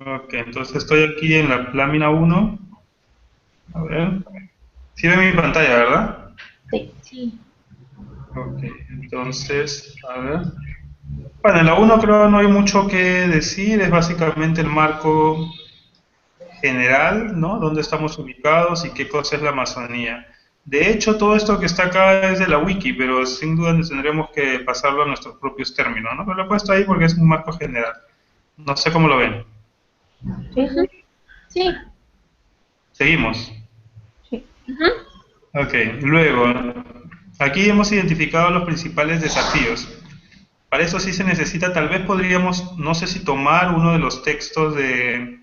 Ok, entonces estoy aquí en la lámina uno. A ver. Sí ve mi pantalla, ¿verdad? Sí. Sí. Ok, entonces, a ver. Bueno, en la uno creo no hay mucho que decir, es básicamente el marco general, ¿no? Dónde estamos ubicados y qué cosa es la Amazonía. De hecho, todo esto que está acá es de la wiki, pero sin duda tendremos que pasarlo a nuestros propios términos, ¿no? Pero lo he puesto ahí porque es un marco general. No sé cómo lo ven. Sí, Ujú. sí, Sí. Seguimos. sí. Ujú. Ok, luego, aquí hemos identificado los principales desafíos. Para eso sí se necesita, tal vez podríamos, no sé si tomar uno de los textos de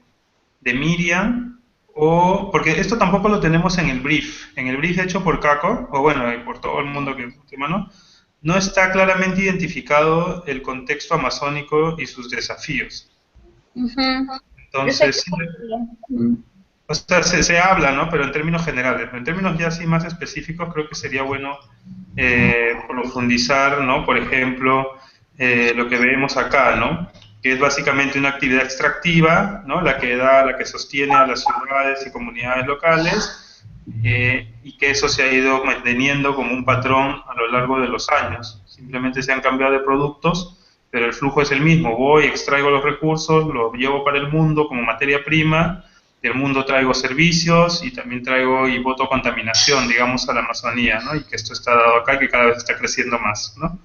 Miriam, o porque esto tampoco lo tenemos en el brief hecho por Caco, o bueno, por todo el mundo que mano, no está claramente identificado el contexto amazónico y sus desafíos. Ujú. Yo sé que Entonces, sí, podría. Mm. o sea, se habla, ¿no? Pero en términos generales. En términos ya así más específicos, creo que sería bueno profundizar, ¿no? Por ejemplo, lo que vemos acá, ¿no? Que es básicamente una actividad extractiva, ¿no? La que sostiene a las ciudades y comunidades locales, y que eso se ha ido manteniendo como un patrón a lo largo de los años. Simplemente se han cambiado de productos, pero el flujo es el mismo. Voy, extraigo los recursos, los llevo para el mundo como materia prima, del mundo traigo servicios y también traigo y boto contaminación, digamos, a la Amazonía, ¿no? Y que esto está dado acá y que cada vez está creciendo más, ¿no?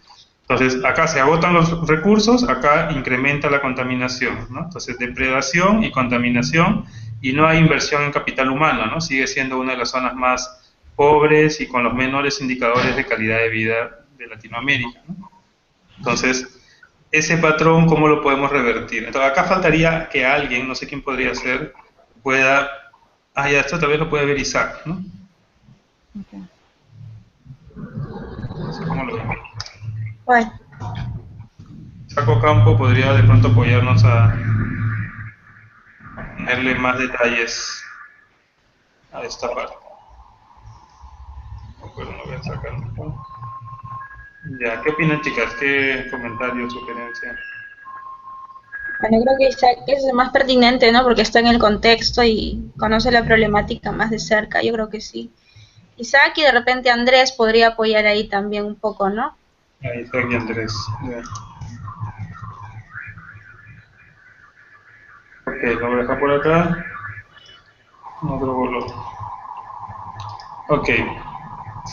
Entonces, acá se agotan los recursos, acá incrementa la contaminación, ¿no? Entonces, depredación y contaminación, y no hay inversión en capital humano, ¿no? Sigue siendo una de las zonas más pobres y con los menores indicadores de calidad de vida de Latinoamérica, ¿no? Entonces, ese patrón, ¿cómo lo podemos revertir? Entonces, acá faltaría que alguien, no sé quién podría ser, pueda... Ah, ya, esto tal vez lo puede ver Isaac, ¿no? Ok. No sé cómo lo ven. ¿Cuál? Saco Campo podría de pronto apoyarnos a ponerle más detalles a esta parte. Pero no voy a sacar. Ya, ¿qué opinan, chicas? ¿Qué comentario, sugerencia? Bueno, creo que Isaac es el más pertinente, ¿no? Porque está en el contexto y conoce la problemática más de cerca. Yo creo que sí. Isaac y de repente Andrés podría apoyar ahí también un poco, ¿no? Ahí Isaac y Andrés. Ya. Ok, lo voy a dejar por acá. Otro color. Ok,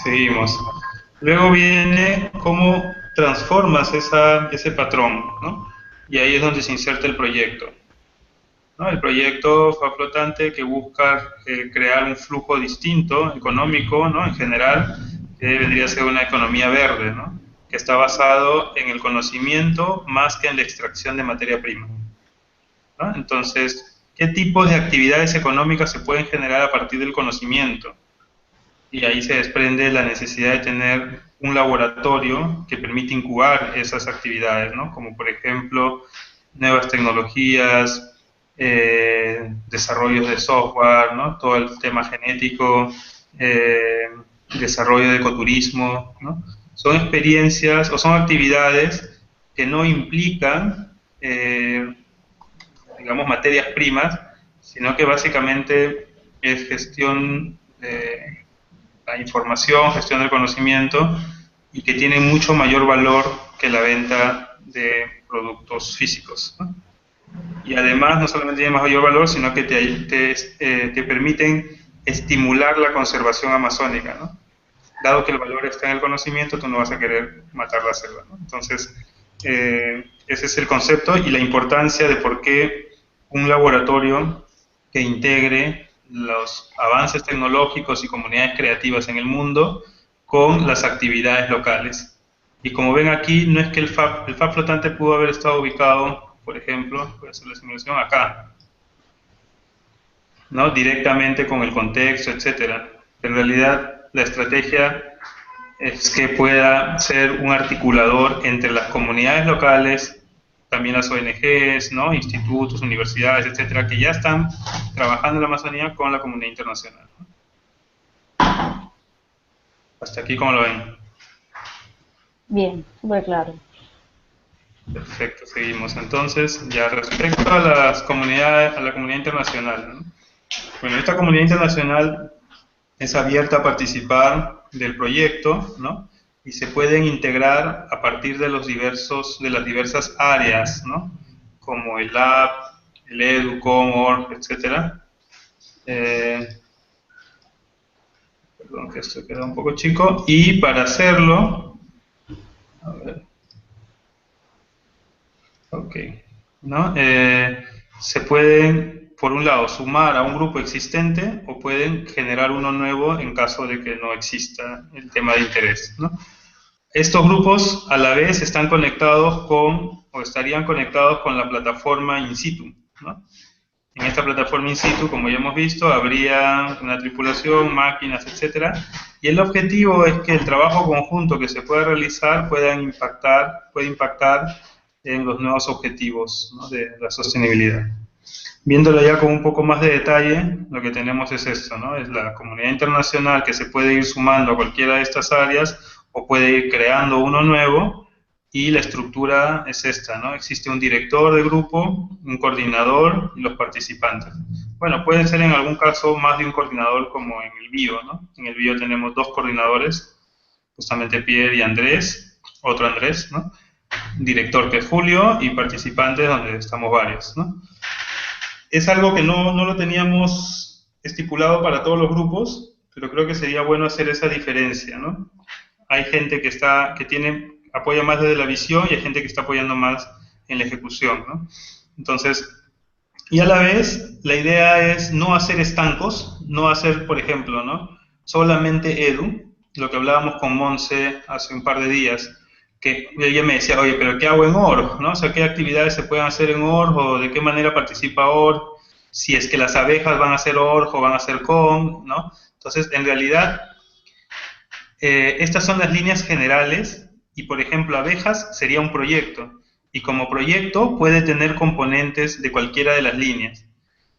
seguimos. Luego viene cómo transformas ese patrón, ¿no? Y ahí es donde se inserta el proyecto, ¿no? El proyecto flotante que busca crear un flujo distinto, económico, ¿no? En general, que vendría a ser una economía verde, ¿no? Que está basado en el conocimiento más que en la extracción de materia prima, ¿no? Entonces, ¿qué tipo de actividades económicas se pueden generar a partir del conocimiento? Y ahí se desprende la necesidad de tener un laboratorio que permite incubar esas actividades, ¿no? Como por ejemplo nuevas tecnologías, desarrollos de software, ¿no? Todo el tema genético, eh, desarrollo de ecoturismo, ¿no? Son experiencias o son actividades que no implican, digamos, materias primas, sino que básicamente es gestión de la información, gestión del conocimiento, y que tienen mucho mayor valor que la venta de productos físicos, ¿no? Y además no solamente tienen mayor valor, sino que te permiten estimular la conservación amazónica, ¿no? Dado que el valor está en el conocimiento, tú no vas a querer matar la selva, ¿no? Entonces, ese es el concepto y la importancia de por qué un laboratorio que integre los avances tecnológicos y comunidades creativas en el mundo con las actividades locales. Y como ven aquí, no es que el FAB flotante pudo haber estado ubicado, por ejemplo, voy a hacer la simulación acá, ¿no? Directamente con el contexto, etcétera. En realidad, la estrategia es que pueda ser un articulador entre las comunidades locales, también las ONGs, ¿no? Institutos, universidades, etcétera, que ya están trabajando en la Amazonía con la comunidad internacional, ¿no? Hasta aquí, ¿cómo lo ven? Bien, súper claro. Perfecto, seguimos. Entonces, ya respecto a las comunidades, a la comunidad internacional, ¿no? Bueno, esta comunidad internacional es abierta a participar del proyecto, ¿no? Y se pueden integrar a partir de de las diversas áreas, ¿no? Como el Lab, el Edu, Comor, etcétera. Eh, Perdón que esto queda un poco chico. Y para hacerlo, a ver, ok, ¿no? Se pueden, por un lado, sumar a un grupo existente o pueden generar uno nuevo en caso de que no exista el tema de interés, ¿no? Estos grupos a la vez están conectados con, o estarían conectados con la plataforma in situ, ¿no? En esta plataforma in situ, como ya hemos visto, habría una tripulación, máquinas, etcétera, y el objetivo es que el trabajo conjunto que se pueda realizar puede impactar en los nuevos objetivos, ¿no?, de la sostenibilidad. Viéndolo ya con un poco más de detalle, lo que tenemos es esto, ¿no? Es la comunidad internacional que se puede ir sumando a cualquiera de estas áreas o puede ir creando uno nuevo, y la estructura es esta, ¿no? Existe un director de grupo, un coordinador y los participantes. Bueno, puede ser en algún caso más de un coordinador, como en el bio, ¿no? En el bio tenemos dos coordinadores, justamente Pierre y Andrés, otro Andrés, ¿no? Director que es Julio y participantes donde estamos varios, ¿no? Es algo que no lo teníamos estipulado para todos los grupos, pero creo que sería bueno hacer esa diferencia, ¿no? Hay gente apoya más desde la visión y hay gente que está apoyando más en la ejecución, ¿no? Entonces, y a la vez, la idea es no hacer estancos, no hacer, por ejemplo, ¿no?, solamente Edu, lo que hablábamos con Monse hace un par de días, que ella me decía, oye, pero ¿qué hago en OR?, ¿no? O sea, ¿qué actividades se pueden hacer en OR o de qué manera participa OR? Si es que las abejas van a hacer OR o van a hacer CON, ¿no? Entonces, en realidad, estas son las líneas generales y, por ejemplo, abejas sería un proyecto y como proyecto puede tener componentes de cualquiera de las líneas.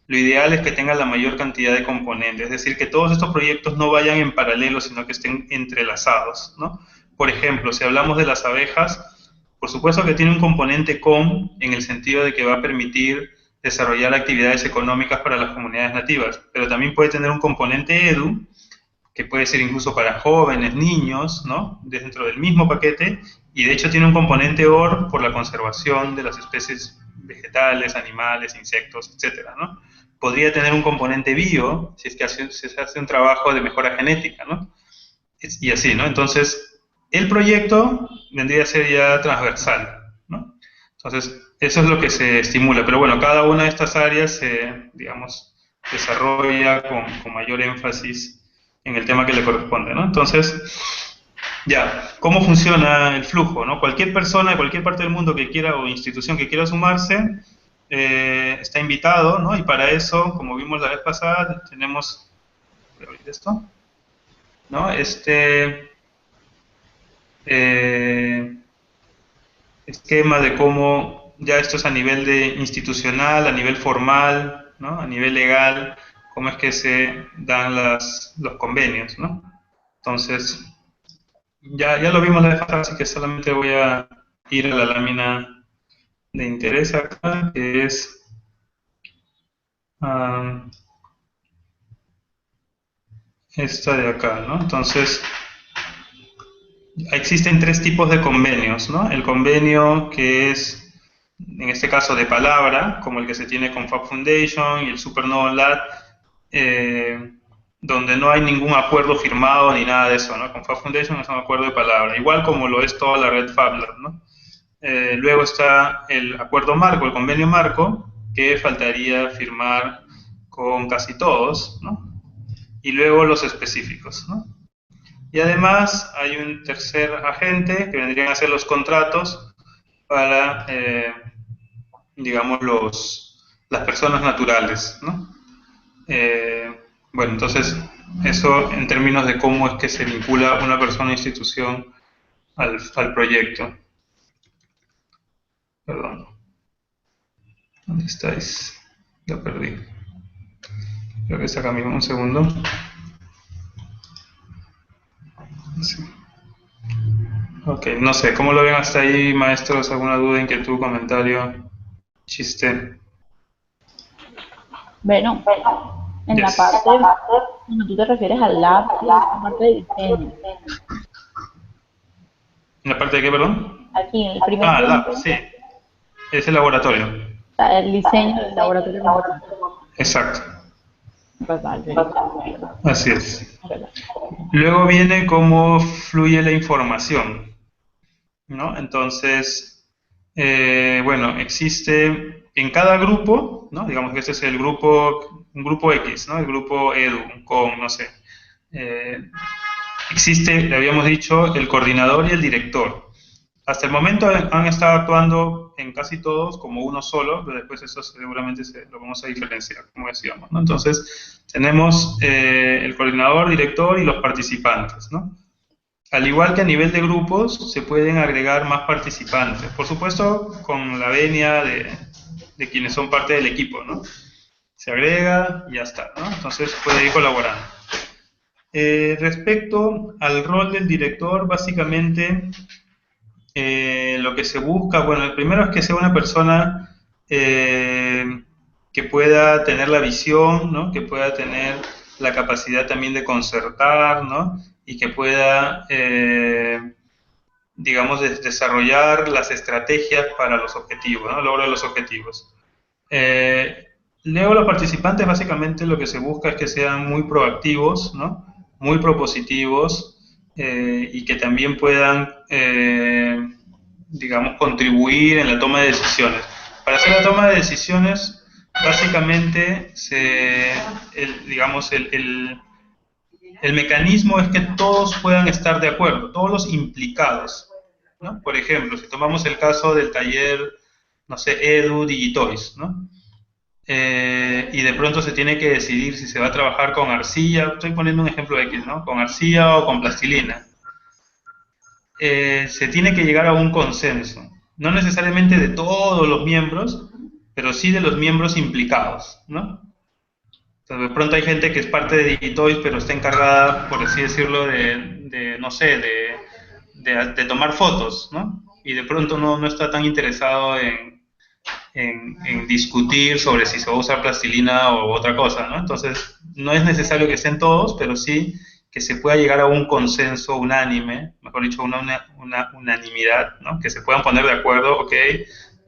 Lo ideal es que tenga la mayor cantidad de componentes, es decir, que todos estos proyectos no vayan en paralelo, sino que estén entrelazados, ¿no? Por ejemplo, si hablamos de las abejas, por supuesto que tiene un componente COM en el sentido de que va a permitir desarrollar actividades económicas para las comunidades nativas, pero también puede tener un componente EDU, que puede ser incluso para jóvenes, niños, ¿no?, dentro del mismo paquete, y de hecho tiene un componente OR por la conservación de las especies vegetales, animales, insectos, etcétera, ¿no? Podría tener un componente bio, si es que se hace un trabajo de mejora genética, ¿no? Y así, ¿no? Entonces, el proyecto vendría a ser ya transversal, ¿no? Entonces, eso es lo que se estimula, pero bueno, cada una de estas áreas se, digamos, desarrolla con mayor énfasis en el tema que le corresponde, ¿no? Entonces, ya, ¿cómo funciona el flujo, no? Cualquier persona de cualquier parte del mundo que quiera o institución que quiera sumarse está invitado, ¿no? Y para eso, como vimos la vez pasada, tenemos, voy a abrir esto, ¿no? Eh, esquema de cómo ya esto es a nivel de institucional, a nivel formal, ¿no?, a nivel legal, cómo es que se dan los convenios, ¿no? Entonces, ya lo vimos la vez pasada, así que solamente voy a ir a la lámina de interés acá, que es esta de acá, ¿no? Entonces, existen tres tipos de convenios, ¿no? El convenio que es, en este caso, de palabra, como el que se tiene con Fab Foundation y el Supernova Lab, donde no hay ningún acuerdo firmado ni nada de eso, ¿no? Con Fab Foundation es un acuerdo de palabra, igual como lo es toda la red FabLab, ¿no? Luego está el acuerdo marco, el convenio marco, que faltaría firmar con casi todos, ¿no? Y luego los específicos, ¿no? Y además hay un tercer agente que vendrían a ser los contratos para, digamos, las personas naturales, ¿no? Bueno, entonces, eso en términos de cómo es que se vincula una persona o institución al proyecto. Perdón. ¿Dónde estáis? Lo perdí. Creo que está acá mismo, un segundo. Sí. Ok, no sé, ¿cómo lo ven hasta ahí, maestros? ¿Alguna duda, inquietud, comentario, chiste? Bueno, en la Yes. parte, cuando tú te refieres al lab, es la parte de diseño. ¿En la parte de qué, perdón? Aquí, en el primer Ah, lab, punto, sí. Es el laboratorio. está el diseño del laboratorio como tal. Exacto. Vale, listo. Así es. Ok. Luego viene cómo fluye la información, ¿no? Entonces, bueno, existe en cada grupo, ¿no? Digamos que este es el grupo, un grupo X, ¿no? El grupo Edu, con, no sé. Eh, existe, le habíamos dicho, el coordinador y el director. Hasta el momento han estado actuando en casi todos como uno solo, pero después eso seguramente lo vamos a diferenciar, como decíamos, ¿no? Entonces, tenemos el coordinador, director y los participantes, ¿no? Al igual que a nivel de grupos, se pueden agregar más participantes. Por supuesto, con la venia de quienes son parte del equipo, ¿no? Se agrega y ya está, ¿no? Entonces puede ir colaborando. Respecto al rol del director, básicamente lo que se busca, bueno, el primero es que sea una persona que pueda tener la visión, ¿no? Que pueda tener la capacidad también de concertar, ¿no? Y que pueda, digamos, desarrollar las estrategias para los objetivos, ¿no? Logro de los objetivos. Eh, Luego los participantes básicamente lo que se busca es que sean muy proactivos, ¿no? Muy propositivos y que también puedan, digamos, contribuir en la toma de decisiones. Para hacer la toma de decisiones, básicamente, digamos, el mecanismo es que todos puedan estar de acuerdo, todos los implicados, ¿no? Por ejemplo, si tomamos el caso del taller, no sé, Edu Digitoys, ¿no? Y de pronto se tiene que decidir si se va a trabajar con arcilla, estoy poniendo un ejemplo X, ¿no? Con arcilla o con plastilina. Se tiene que llegar a un consenso, no necesariamente de todos los miembros, pero sí de los miembros implicados, ¿no? Entonces, de pronto hay gente que es parte de Digitoys, pero está encargada, por así decirlo, no sé, de tomar fotos, ¿no? Y de pronto no está tan interesado en discutir sobre si se va a usar plastilina o otra cosa, ¿no? Entonces, no es necesario que estén todos, pero sí que se pueda llegar a un consenso unánime, mejor dicho, una unanimidad, ¿no? Que se puedan poner de acuerdo, ok,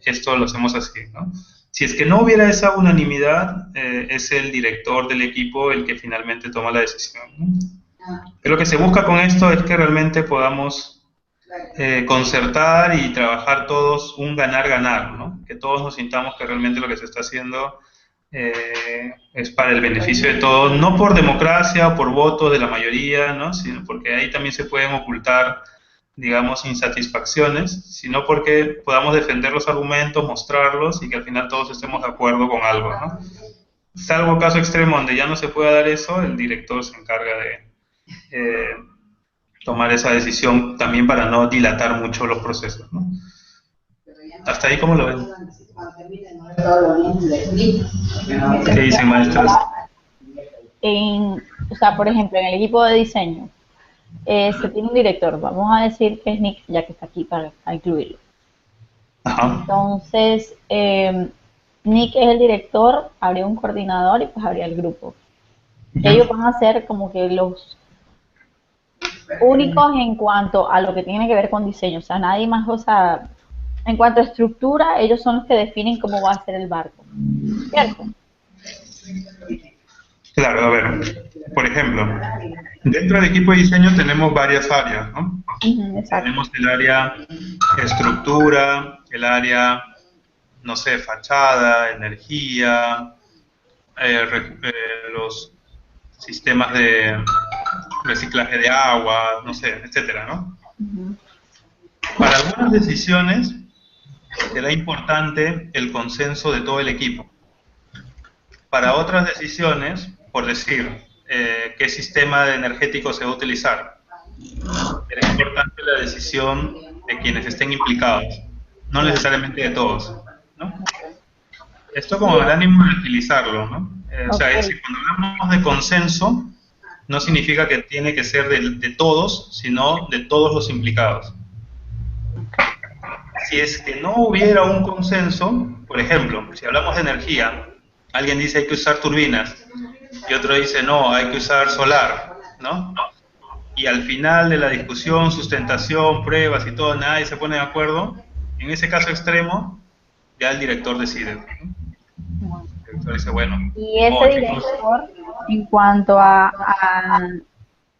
esto lo hacemos así, ¿no? Si es que no hubiera esa unanimidad, es el director del equipo el que finalmente toma la decisión, ¿no? Lo que se busca con esto es que realmente podamos concertar y trabajar todos un ganar-ganar, ¿no? Que todos nos sintamos que realmente lo que se está haciendo es para el beneficio de todos, no por democracia o por votos de la mayoría, ¿no? Sino porque ahí también se pueden ocultar, digamos, insatisfacciones, sino porque podamos defender los argumentos, mostrarlos y que al final todos estemos de acuerdo con algo, ¿no? Salvo caso extremo donde ya no se pueda dar eso, el director se encarga de tomar esa decisión también para no dilatar mucho los procesos, ¿no? Hasta ahí, ¿cómo lo ven? ¿Qué dicen, maestros? O sea, por ejemplo, en el equipo de diseño, se tiene un director, vamos a decir que es Nick, ya que está aquí para incluirlo. Ajá. Entonces, Nick es el director, habría un coordinador y pues habría el grupo. Ellos van a ser como que los únicos en cuanto a lo que tiene que ver con diseño, o sea, nadie más, o sea, en cuanto a estructura, ellos son los que definen cómo va a ser el barco, ¿cierto? Claro, a ver, por ejemplo, dentro del equipo de diseño tenemos varias áreas, ¿no? Exacto. Tenemos el área estructura, el área, no sé, fachada, energía, los sistemas de reciclaje de agua, no sé, etcétera, ¿no? Para algunas decisiones será importante el consenso de todo el equipo. Para otras decisiones, por decir, qué sistema energético se va a utilizar, será importante la decisión de quienes estén implicados, no necesariamente de todos, ¿no? Esto como el ánimo de utilizarlo, ¿no? O sea, es decir, cuando hablamos de consenso, no significa que tiene que ser de todos, sino de todos los implicados. si es que no hubiera un consenso, por ejemplo, si hablamos de energía, alguien dice hay que usar turbinas y otro dice no, hay que usar solar, ¿no? Y al final de la discusión, sustentación, pruebas y todo, nadie se pone de acuerdo, en ese caso extremo, ya el director decide, ¿no? El director dice, bueno, Y ni ese modo, chicos. director, en cuanto a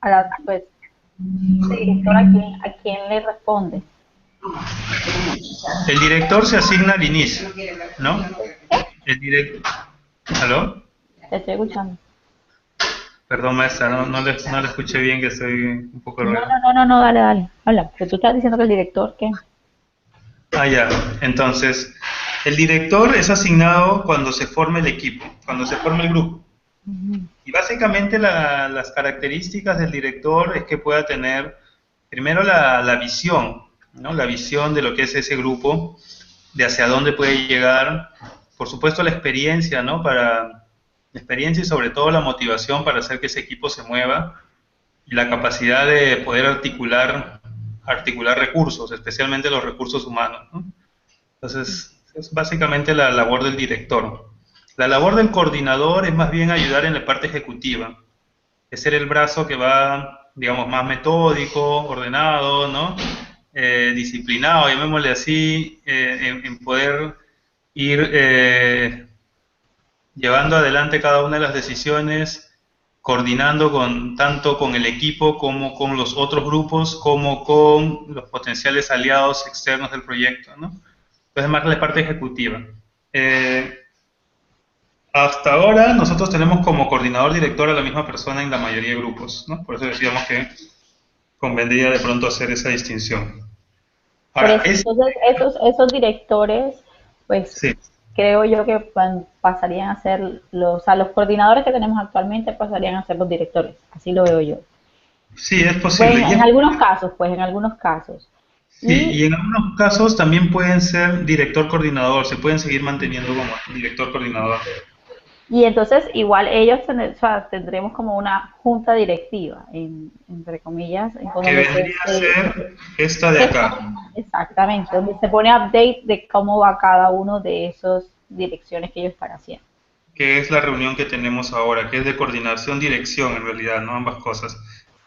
la, pues, ese director a quién le responde. El director se asigna al inicio, ¿no? ¿Qué? El director... ¿Aló? Te estoy escuchando. Perdón, maestra, no le escuché bien, que estoy un poco No, ruido. no, no, no, no, dale, dale. Habla, pero tú estás diciendo que el director, ¿qué? Ah, ya. Entonces, el director es asignado cuando se forma el equipo, cuando se forma el grupo. Ujú. Y básicamente las características del director es que pueda tener primero la visión, ¿no? La visión de lo que es ese grupo, de hacia dónde puede llegar, por supuesto la experiencia, ¿no? La experiencia y sobre todo la motivación para hacer que ese equipo se mueva y la capacidad de poder articular recursos, especialmente los recursos humanos, ¿no? Entonces, es básicamente la labor del director. La labor del coordinador es más bien ayudar en la parte ejecutiva, es ser el brazo que va, digamos, más metódico, ordenado, ¿no? Disciplinado, llamémosle así, en poder ir llevando adelante cada una de las decisiones, coordinando tanto con el equipo como con los otros grupos, como con los potenciales aliados externos del proyecto, ¿no? Entonces, más la parte ejecutiva. Eh, Hasta ahora nosotros tenemos como coordinador director a la misma persona en la mayoría de grupos, ¿no? Por eso decíamos que convendría de pronto hacer esa distinción. Por Ahora, eso, entonces, esos directores, pues sí, creo yo que pasarían a ser los, o sea, los coordinadores que tenemos actualmente pasarían a ser los directores, así lo veo yo. sí, es Pues posible. en algunos casos, pues en algunos casos. Sí, y Y, en algunos casos también pueden ser director coordinador, se pueden seguir manteniendo como director coordinador, y entonces igual ellos o sea, tendremos como una junta directiva, entre comillas, en que donde vendría a ser esta de acá, exactamente, donde se pone update de cómo va cada uno de esos direcciones que ellos están haciendo. que es la reunión que tenemos ahora, que es de coordinación dirección en realidad, ¿no? Ambas cosas.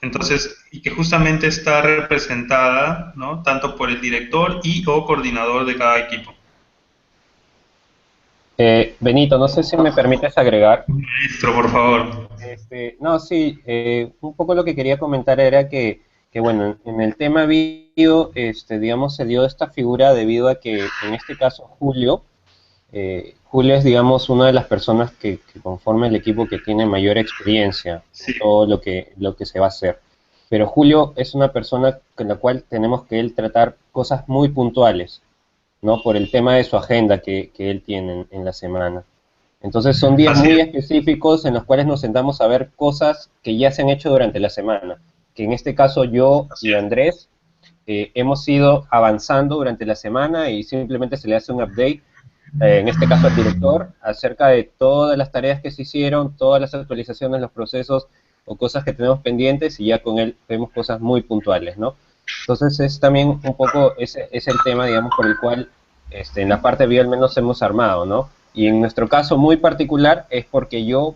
Entonces, y que justamente está representada, ¿no? Tanto por el director y o coordinador de cada equipo. Benito, no sé si me permites agregar. Maestro, por favor. No, sí, un poco lo que quería comentar era que bueno, en el tema video, digamos, se dio esta figura debido a que en este caso Julio es, digamos, una de las personas que conforma el equipo que tiene mayor experiencia Sí, en todo lo que se va a hacer. Pero Julio es una persona con la cual tenemos que él tratar cosas muy puntuales, ¿no? Por el tema de su agenda que él tiene en la semana. Entonces son días así muy es. específicos en los cuales nos sentamos a ver cosas que ya se han hecho durante la semana. Que en este caso yo Así y es. Andrés hemos ido avanzando durante la semana y simplemente se le hace un update, en este caso al director, acerca de todas las tareas que se hicieron, todas las actualizaciones, los procesos o cosas que tenemos pendientes y ya con él vemos cosas muy puntuales, ¿no? Entonces es también un poco, ese es el tema, digamos, por el cual en la parte bio al menos hemos armado, ¿no? Y en nuestro caso muy particular es porque yo,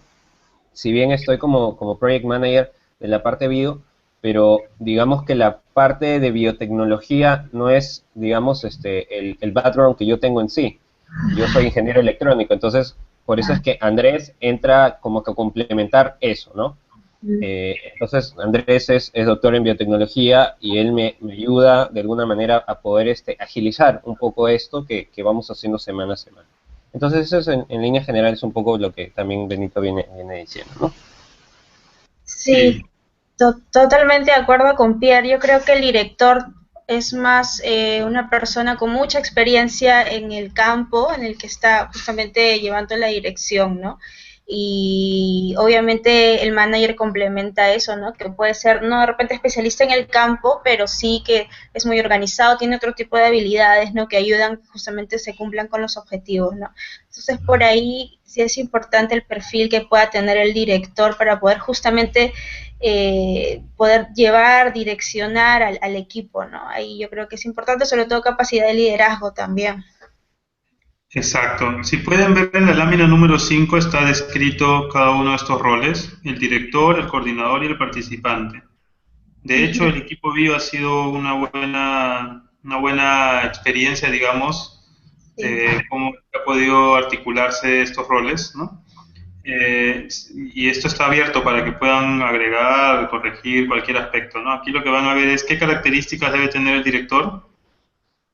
si bien estoy como project manager de la parte bio, pero digamos que la parte de biotecnología no es, digamos, el background que yo tengo en sí. Yo soy ingeniero electrónico, entonces por eso es que Andrés entra como que a complementar eso, ¿no? Entonces Andrés es doctor en biotecnología y él me ayuda de alguna manera a poder agilizar un poco esto que vamos haciendo semana a semana. Entonces eso es en líneas generales un poco lo que también Benito viene diciendo, ¿no? Sí, Sí, totalmente de acuerdo con Pierre. Yo creo que el director es más una persona con mucha experiencia en el campo en el que está justamente llevando la dirección, ¿no? Y obviamente el manager complementa eso, ¿no? Que puede ser no de repente especialista en el campo, pero sí que es muy organizado, tiene otro tipo de habilidades, ¿no? Que ayudan justamente se cumplan con los objetivos, ¿no? Entonces por ahí sí es importante el perfil que pueda tener el director para poder justamente poder llevar, direccionar al equipo, ¿no? Ahí yo creo que es importante, sobre todo capacidad de liderazgo también. Exacto. Si pueden ver en la lámina número 5 está descrito cada uno de estos roles, el director, el coordinador y el participante. De hecho, el equipo bio ha sido una buena experiencia, digamos, Sí. de cómo ha podido articularse estos roles, ¿no? Y esto está abierto para que puedan agregar, corregir cualquier aspecto, ¿no? Aquí lo que van a ver es qué características debe tener el director,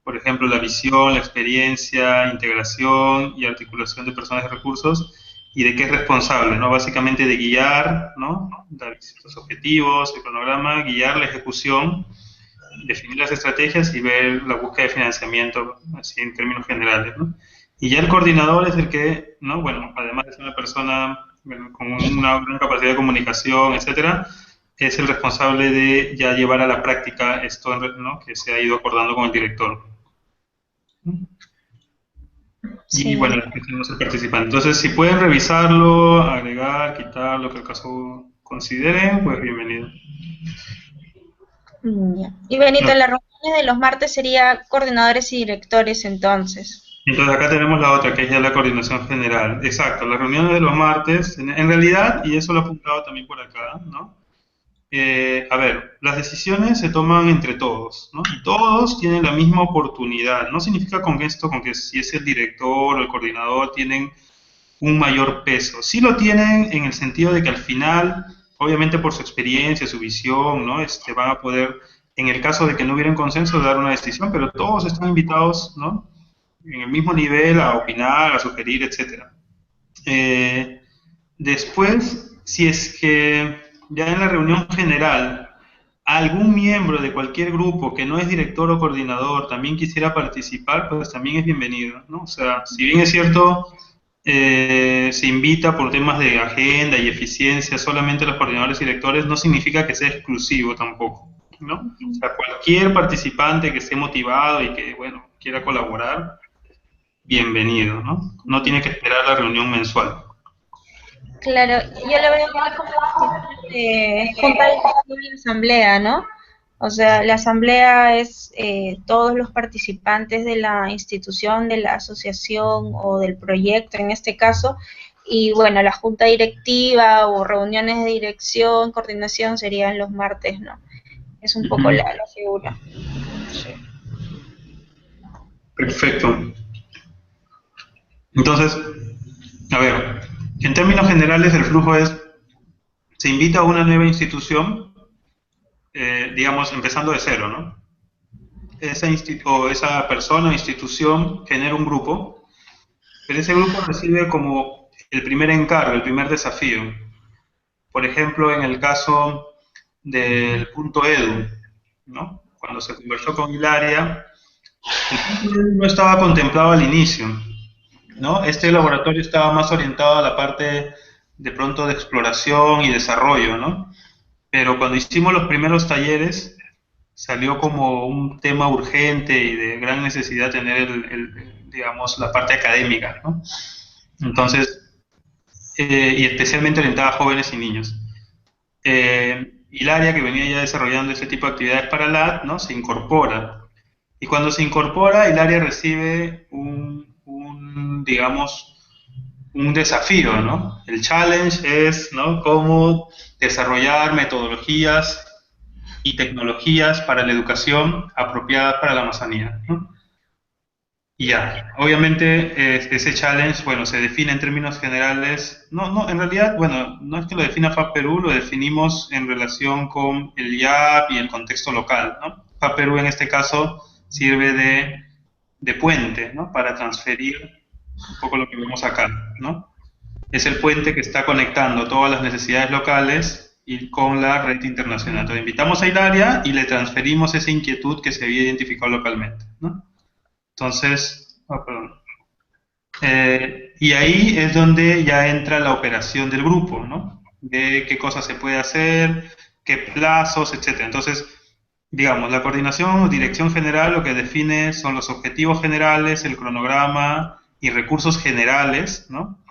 por ejemplo, la visión, la experiencia, integración y articulación de personas y recursos, y de qué es responsable, ¿no? Básicamente de guiar, ¿no? Dar los objetivos, el cronograma, guiar la ejecución, definir las estrategias y ver la búsqueda de financiamiento, así en términos generales, ¿no? Y ya el coordinador es el que, ¿no? Bueno, además de ser una persona bueno, con una gran capacidad de comunicación, etcétera, es el responsable de ya llevar a la práctica esto, ¿no? Que se ha ido acordando con el director. Y Sí. bueno, después tenemos el participante. Entonces, si pueden revisarlo, agregar, quitar, lo que el caso consideren, pues bienvenido. Ya. Y Benito, No. las reuniones de los martes sería coordinadores y directores entonces. Entonces acá tenemos la otra, que es ya la coordinación general. Exacto, las reuniones de los martes, en realidad, y eso lo he apuntado también por acá, ¿no? A ver, las decisiones se toman entre todos, ¿no? Y todos tienen la misma oportunidad. No significa con esto, con que si es el director o el coordinador tienen un mayor peso. Sí lo tienen en el sentido de que al final, obviamente por su experiencia, su visión, ¿no? Van a poder, en el caso de que no hubiera un consenso, dar una decisión, pero todos están invitados, ¿no? En el mismo nivel a opinar, a sugerir, etcétera. Eh, Después, si es que ya en la reunión general algún miembro de cualquier grupo que no es director o coordinador también quisiera participar, pues también es bienvenido, ¿no? O sea, si bien es cierto, se invita por temas de agenda y eficiencia solamente a los coordinadores y directores, no significa que sea exclusivo tampoco, ¿no? O sea, cualquier participante que esté motivado y que, bueno, quiera colaborar, bienvenido, ¿no? No tiene que esperar la reunión mensual. Claro, yo lo veo más como una cuestión de junta directiva y asamblea, ¿no? O sea, la asamblea es todos los participantes de la institución, de la asociación o del proyecto en este caso, y bueno, la junta directiva o reuniones de dirección, coordinación serían los martes, ¿no? Es un poco la figura. Perfecto. Entonces, a ver, en términos generales el flujo es, se invita a una nueva institución, digamos, empezando de cero, ¿no? Esa persona o institución genera un grupo, pero ese grupo recibe como el primer encargo, el primer desafío. Por ejemplo, en el caso del punto edu, ¿no? Cuando se conversó con Hilaria, el punto edu no estaba contemplado al inicio, ¿no? Este laboratorio estaba más orientado a la parte de pronto de exploración y desarrollo, ¿no? Pero cuando hicimos los primeros talleres, salió como un tema urgente y de gran necesidad tener digamos, la parte académica, ¿no? Entonces, y especialmente orientada a jóvenes y niños. Hilaria, que venía ya desarrollando ese tipo de actividades para LAD, ¿no? Se incorpora. Y cuando se incorpora, Hilaria recibe digamos, un desafío, ¿no? El challenge es, ¿no? Cómo desarrollar metodologías y tecnologías para la educación apropiadas para la Amazonía, ¿no? Y ya, obviamente ese challenge, bueno, se define en términos generales, no, en realidad, bueno, no es que lo defina FAB Perú, lo definimos en relación con el IAP y el contexto local, ¿no? FAB Perú en este caso sirve de puente, ¿no? Para transferir un poco lo que vemos acá, ¿no? Es el puente que está conectando todas las necesidades locales y con la red internacional. Entonces invitamos a Hilaria y le transferimos esa inquietud que se había identificado localmente, ¿no? Entonces, perdón. Y ahí es donde ya entra la operación del grupo, ¿no? De qué cosas se puede hacer, qué plazos, etcétera. Entonces, digamos, la coordinación o dirección general lo que define son los objetivos generales, el cronograma y recursos generales, ¿no?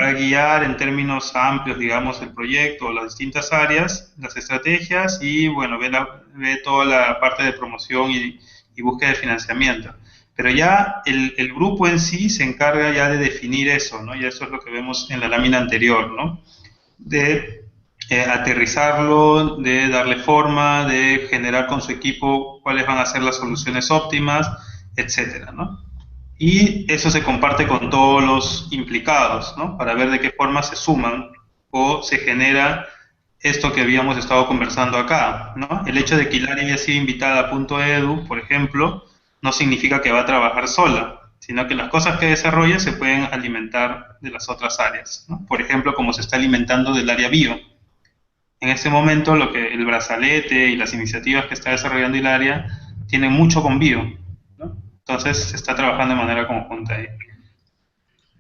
Va a guiar en términos amplios, digamos, el proyecto, las distintas áreas, las estrategias y, bueno, ve toda la parte de promoción y búsqueda de financiamiento. Pero ya el grupo en sí se encarga ya de definir eso, ¿no? Y eso es lo que vemos en la lámina anterior, ¿no? De aterrizarlo, de darle forma, de generar con su equipo cuáles van a ser las soluciones óptimas, etcétera, ¿no? Y eso se comparte con todos los implicados, ¿no? Para ver de qué forma se suman o se genera esto que habíamos estado conversando acá, ¿no? El hecho de que Hilaria haya sido invitada a Punto Edu, por ejemplo, no significa que va a trabajar sola, sino que las cosas que desarrolla se pueden alimentar de las otras áreas, ¿no? Por ejemplo, como se está alimentando del área bio. En este momento, lo que el brazalete y las iniciativas que está desarrollando Hilaria tienen mucho con bio, ¿no? Entonces se está trabajando de manera conjunta ahí.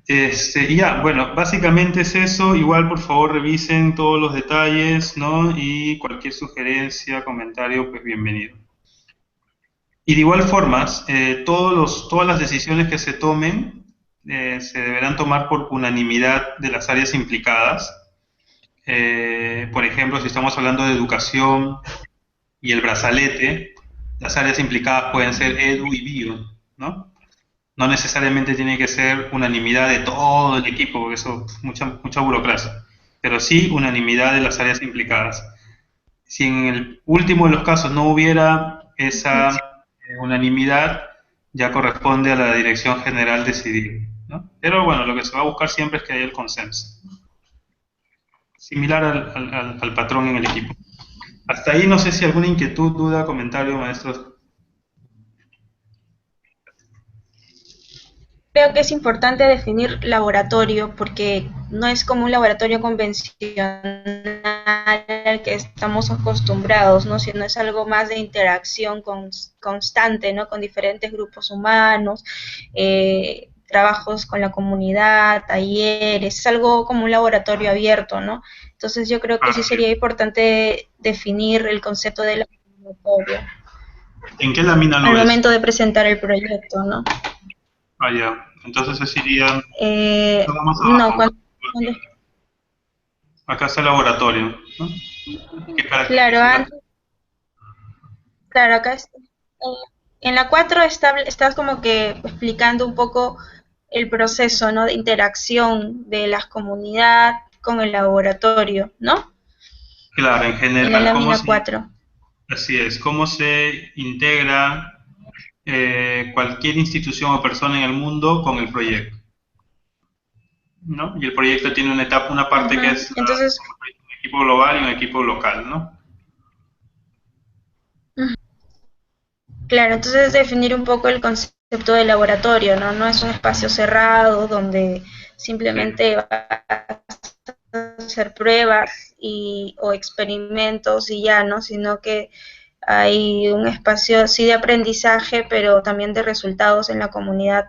Y ya, bueno, básicamente es eso. Igual, por favor, revisen todos los detalles, ¿no? Y cualquier sugerencia, comentario, pues bienvenido. Y de igual forma, todas las decisiones que se tomen se deberán tomar por unanimidad de las áreas implicadas. Por ejemplo, si estamos hablando de educación y el brazalete, las áreas implicadas pueden ser edu y bio, ¿no? No necesariamente tiene que ser unanimidad de todo el equipo, porque eso es mucha burocracia, pero sí unanimidad de las áreas implicadas. Si en el último de los casos no hubiera esa unanimidad, ya corresponde a la dirección general decidir, ¿no? Pero bueno, lo que se va a buscar siempre es que haya el consenso, similar al patrón en el equipo. Hasta ahí no sé si alguna inquietud, duda, comentario, maestros. Creo que es importante definir laboratorio porque no es como un laboratorio convencional al que estamos acostumbrados, ¿no? Sino es algo más de interacción constante, ¿no? Con diferentes grupos humanos, trabajos con la comunidad, talleres, es algo como un laboratorio abierto, ¿no? Entonces yo creo que sí sería importante definir el concepto de laboratorio ¿En qué lámina al lo ves? momento de presentar el proyecto, ¿no? Ah, ya. Entonces ese iría más No, abajo. Acá está el laboratorio, ¿no? ¿Qué claro, características? claro, acá está. En la 4 estás como que explicando un poco el proceso, ¿no? De interacción de las comunidades con el laboratorio, ¿no? Claro, en En la general, lámina 4. así es, cómo se integra cualquier institución o persona en el mundo con el proyecto, ¿no? Y el proyecto tiene una parte que es Entonces, un equipo global y un equipo local, ¿no? claro, entonces definir un poco el concepto de laboratorio, ¿no? No es un espacio cerrado donde Sí, simplemente va a hacer pruebas o experimentos y ya, ¿no? Sino que hay un espacio sí de aprendizaje, pero también de resultados en la comunidad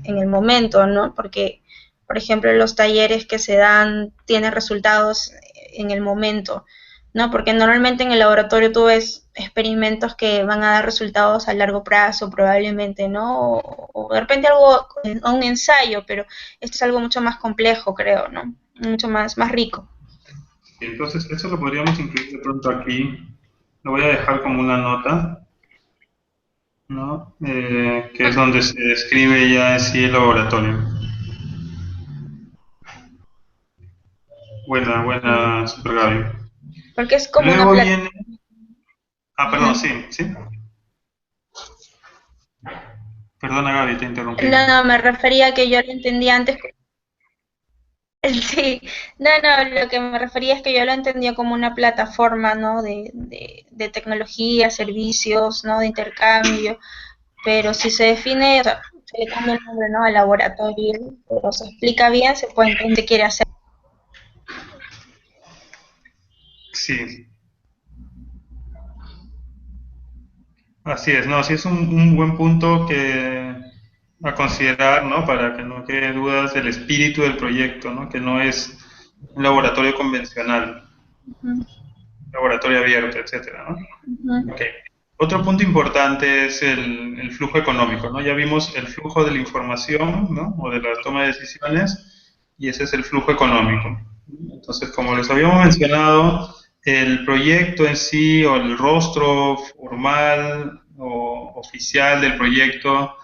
en el momento, ¿no? Porque, por ejemplo, los talleres que se dan tienen resultados en el momento, ¿no? Porque normalmente en el laboratorio tú ves experimentos que van a dar resultados a largo plazo, probablemente, ¿no? O de repente algo, un ensayo, pero esto es algo mucho más complejo, creo, ¿no? Mucho más rico. entonces eso lo podríamos incluir de pronto aquí. Lo voy a dejar como una nota, ¿no? Que es donde se describe ya en sí el laboratorio. Buena, Super Gaby. Porque es como una Luego plataforma. viene... Ah, perdón, sí, sí. Perdona Gaby, te interrumpí. No, no, me refería a que yo lo entendía antes. Sí, no, lo que me refería es que yo lo entendía como una plataforma, ¿no? De tecnología, servicios, ¿no? De intercambio, pero si se define, o sea, se le cambia el nombre, ¿no? Al laboratorio, pero se explica bien, se puede entender qué quiere hacer. Sí, así es, no, sí es un buen punto que a considerar, ¿no? Para que no quede dudas del espíritu del proyecto, ¿no? Que no es un laboratorio convencional, Ujú, laboratorio abierto, etcétera, ¿no? ujú. Ok. Otro punto importante es el flujo económico, ¿no? Ya vimos el flujo de la información, ¿no? O de la toma de decisiones y ese es el flujo económico. Entonces, como les habíamos mencionado, el proyecto en sí o el rostro formal o oficial del proyecto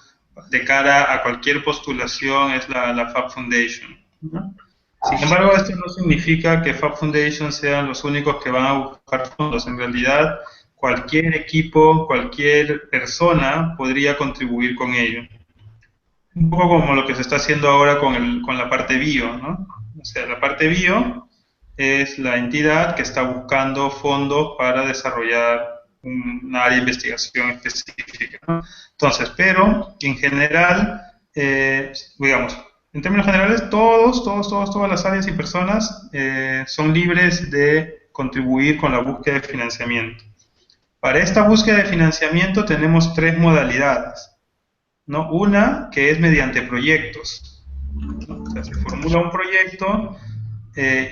de cara a cualquier postulación es la FAB Foundation, ¿no? Sin embargo, esto no significa que FAB Foundation sean los únicos que van a buscar fondos. En realidad, cualquier equipo, cualquier persona podría contribuir con ello. Un poco como lo que se está haciendo ahora con la parte bio, ¿no? O sea, la parte bio es la entidad que está buscando fondos para desarrollar un área de investigación específica, ¿no? Entonces, pero en general, digamos, en términos generales, todas las áreas y personas son libres de contribuir con la búsqueda de financiamiento. Para esta búsqueda de financiamiento tenemos tres modalidades, ¿no? Una que es mediante proyectos, ¿no? O sea, se formula un proyecto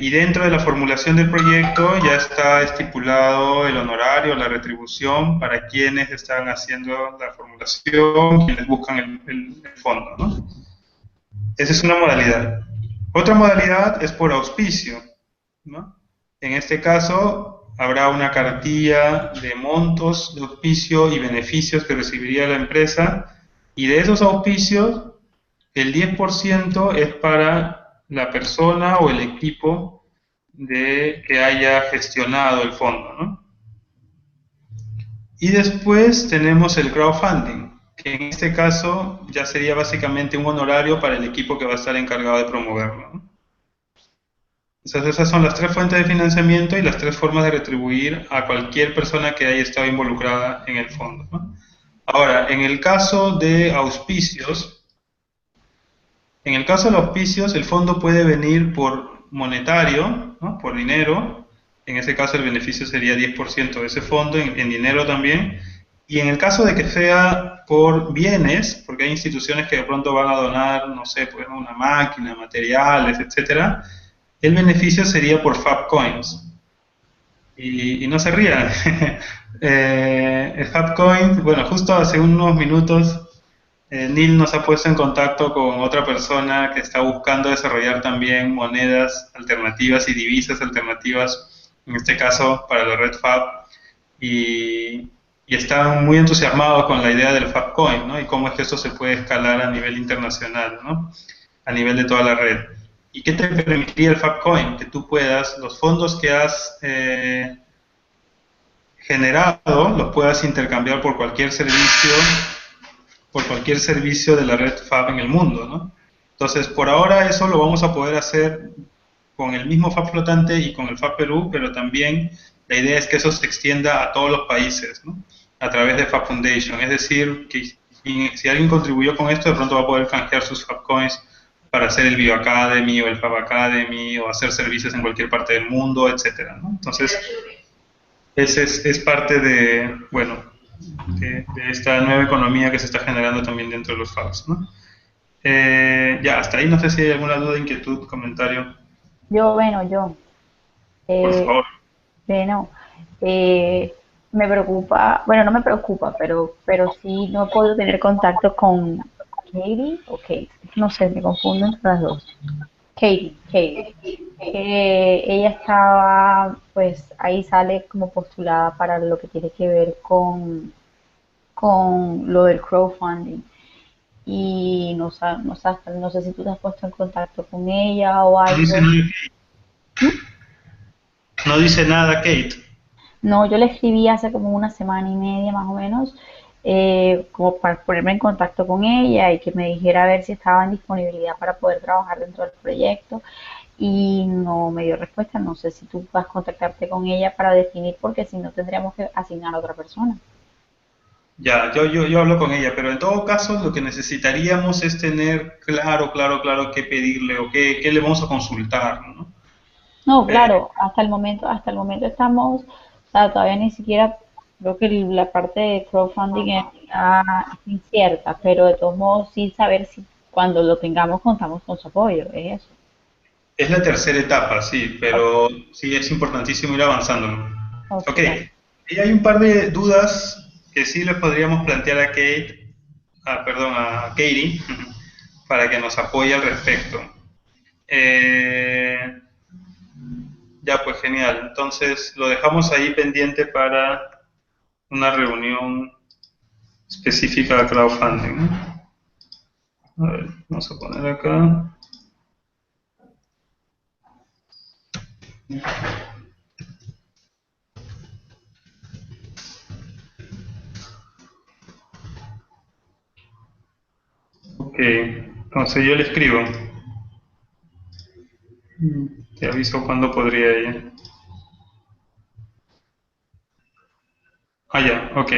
y dentro de la formulación del proyecto ya está estipulado el honorario, la retribución para quienes están haciendo la formulación, quienes buscan el fondo, ¿no? Esa es una modalidad. Otra modalidad es por auspicio, ¿no? En este caso, habrá una cartilla de montos de auspicio y beneficios que recibiría la empresa, y de esos auspicios, el 10% es para la persona o el equipo que haya gestionado el fondo, ¿no? Y después tenemos el crowdfunding, que en este caso ya sería básicamente un honorario para el equipo que va a estar encargado de promoverlo, ¿no? Esas son las tres fuentes de financiamiento y las tres formas de retribuir a cualquier persona que haya estado involucrada en el fondo, ¿no? Ahora, en el caso de los auspicios, el fondo puede venir por monetario, ¿no? Por dinero. En ese caso el beneficio sería 10% de ese fondo, en dinero también. Y en el caso de que sea por bienes, porque hay instituciones que de pronto van a donar, no sé, pues una máquina, materiales, etcétera, el beneficio sería por FAB Coins. Y no se rían. El FAB Coins, bueno, justo hace unos minutos Neil nos ha puesto en contacto con otra persona que está buscando desarrollar también monedas alternativas y divisas alternativas, en este caso para la red FAB, y, y están muy entusiasmados con la idea del FAB Coin, ¿no? Y cómo es que esto se puede escalar a nivel internacional, ¿no? A nivel de toda la red. ¿Y qué te permitiría el FAB Coin? Que tú puedas, los fondos que has generado, los puedas intercambiar por cualquier servicio de la red FAB en el mundo, ¿no? Entonces, por ahora eso lo vamos a poder hacer con el mismo FAB flotante y con el FAB Perú, pero también la idea es que eso se extienda a todos los países, ¿no? A través de FAB Foundation. Es decir, que si alguien contribuyó con esto, de pronto va a poder canjear sus FAB Coins para hacer el BioAcademy o el FAB Academy o hacer servicios en cualquier parte del mundo, etcétera, ¿no? Entonces, ese es parte de, bueno, de esta nueva economía que se está generando también dentro de los FABs, ¿no? Ya, hasta ahí no sé si hay alguna duda, inquietud, comentario. Yo. Por Eh, favor. bueno, eh, me preocupa, bueno, no me preocupa, pero sí no puedo tener contacto con Katie o Kate. No sé, me confundo entre las dos. Katie. Que ella estaba, pues ahí sale como postulada para lo que tiene que ver con lo del crowdfunding. Y no sé si tú te has puesto en contacto con ella o No dice algo. nada, no dice nada, Kate. No, yo le escribí hace como una semana y media más o menos, como para ponerme en contacto con ella y que me dijera a ver si estaba en disponibilidad para poder trabajar dentro del proyecto y no me dio respuesta. No sé si tú vas a contactarte con ella para definir porque si no tendríamos que asignar a otra persona. Ya, yo hablo con ella, pero en todo caso lo que necesitaríamos es tener claro qué pedirle o qué le vamos a consultar, ¿no? No, Eh, claro, hasta el momento estamos, o sea, todavía ni siquiera, creo que la parte de crowdfunding está incierta, pero de todos modos sí saber si cuando lo tengamos contamos con su apoyo, es eso. es la tercera etapa, sí, Ok, pero sí es importantísimo ir avanzando. ok, Ok, y hay un par de dudas que sí le podríamos plantear a Kate, perdón, a Katie, para que nos apoye al respecto. Ya, pues genial. Entonces lo dejamos ahí pendiente para una reunión específica de crowdfunding, ¿no? A ver, vamos a poner acá. Ok, entonces yo le escribo. Te aviso cuándo podría ir. Ah, ya, ok.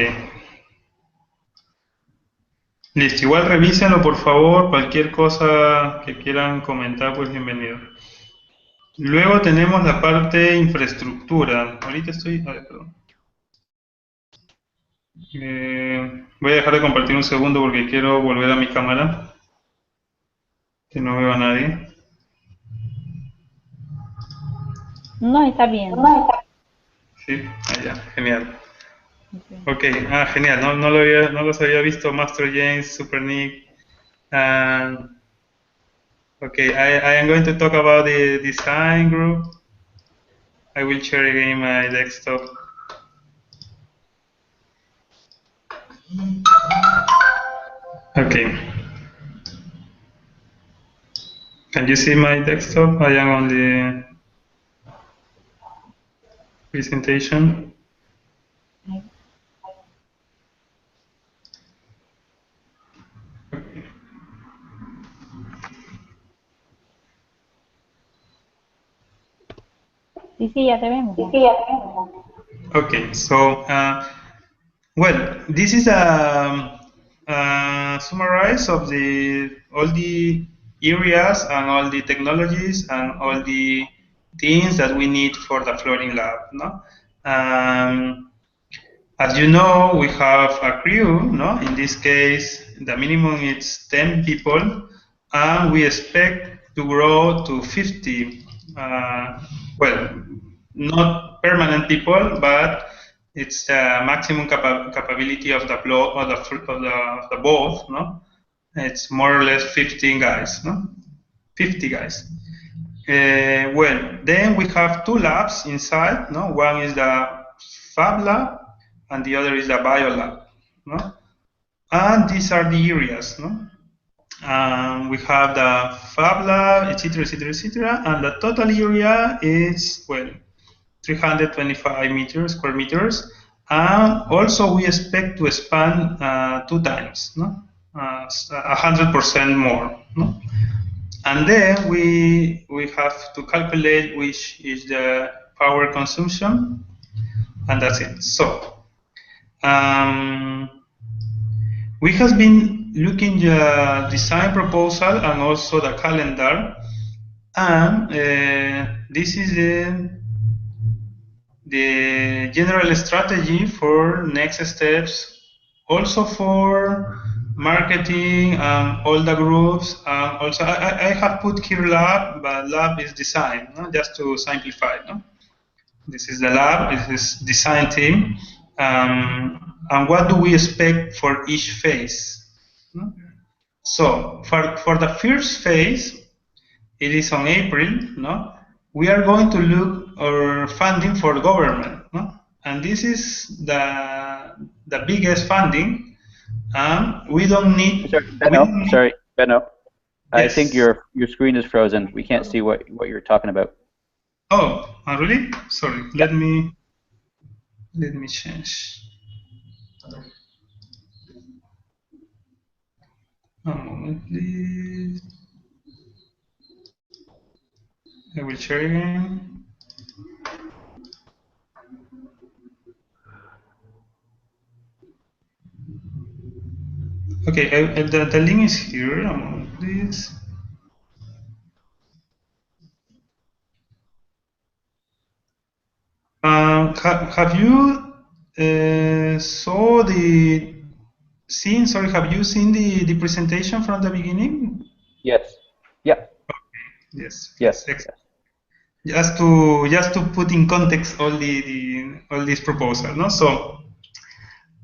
Listo, igual revísenlo por favor, cualquier cosa que quieran comentar, pues bienvenido. Luego tenemos la parte infraestructura. Ahorita estoy... A ver, perdón. Voy a dejar de compartir un segundo porque quiero volver a mi cámara, que no veo a nadie. No, está bien. Sí, allá, genial. Ok. Ok, genial, no los había visto, Master James, Super Nick. Okay, I am going to talk about the design group. I will share again my desktop. Okay. Can you see my desktop? I am on the presentation. Sí, sí, ya te vemos. Okay, so well, this is a summarize of all the areas and all the technologies and all the things that we need for the flooring lab. No? As you know, we have a crew. No? In this case, the minimum is 10 people, and we expect to grow to 50. Well, not permanent people, but it's the maximum capability of the block of the both. No, it's more or less 15 guys. No, 50 guys. Well, then we have two labs inside. No, one is the Fab Lab, and the other is the Bio Lab. No, and these are the areas. No, we have the Fab Lab, etc., etc., etc., and the total area is 325 square meters, and also we expect to expand 2 times, no? 100% more, no? And then we have to calculate which is the power consumption, and that's it. So we have been looking the design proposal and also the calendar, and this is the general strategy for next steps, also for marketing and all the groups. Also, I have put here lab, but lab is design, no? Just to simplify. No? This is the lab, this is design team. And what do we expect for each phase? No? So for the first phase, it is on April, no? We are going to look our funding for government, no? And this is the biggest funding. We don't need. Sorry, Benno. I think Yes. your screen is frozen. We can't see what you're talking about. Oh, really? Sorry. Yeah. Let me change. A moment, please. I will share again. Okay, the link is here. A moment, please. Have you saw the seen? Sorry, have you seen the presentation from the beginning? Yes. Yeah. Yes. Yes. Just to put in context all all these proposals, no? So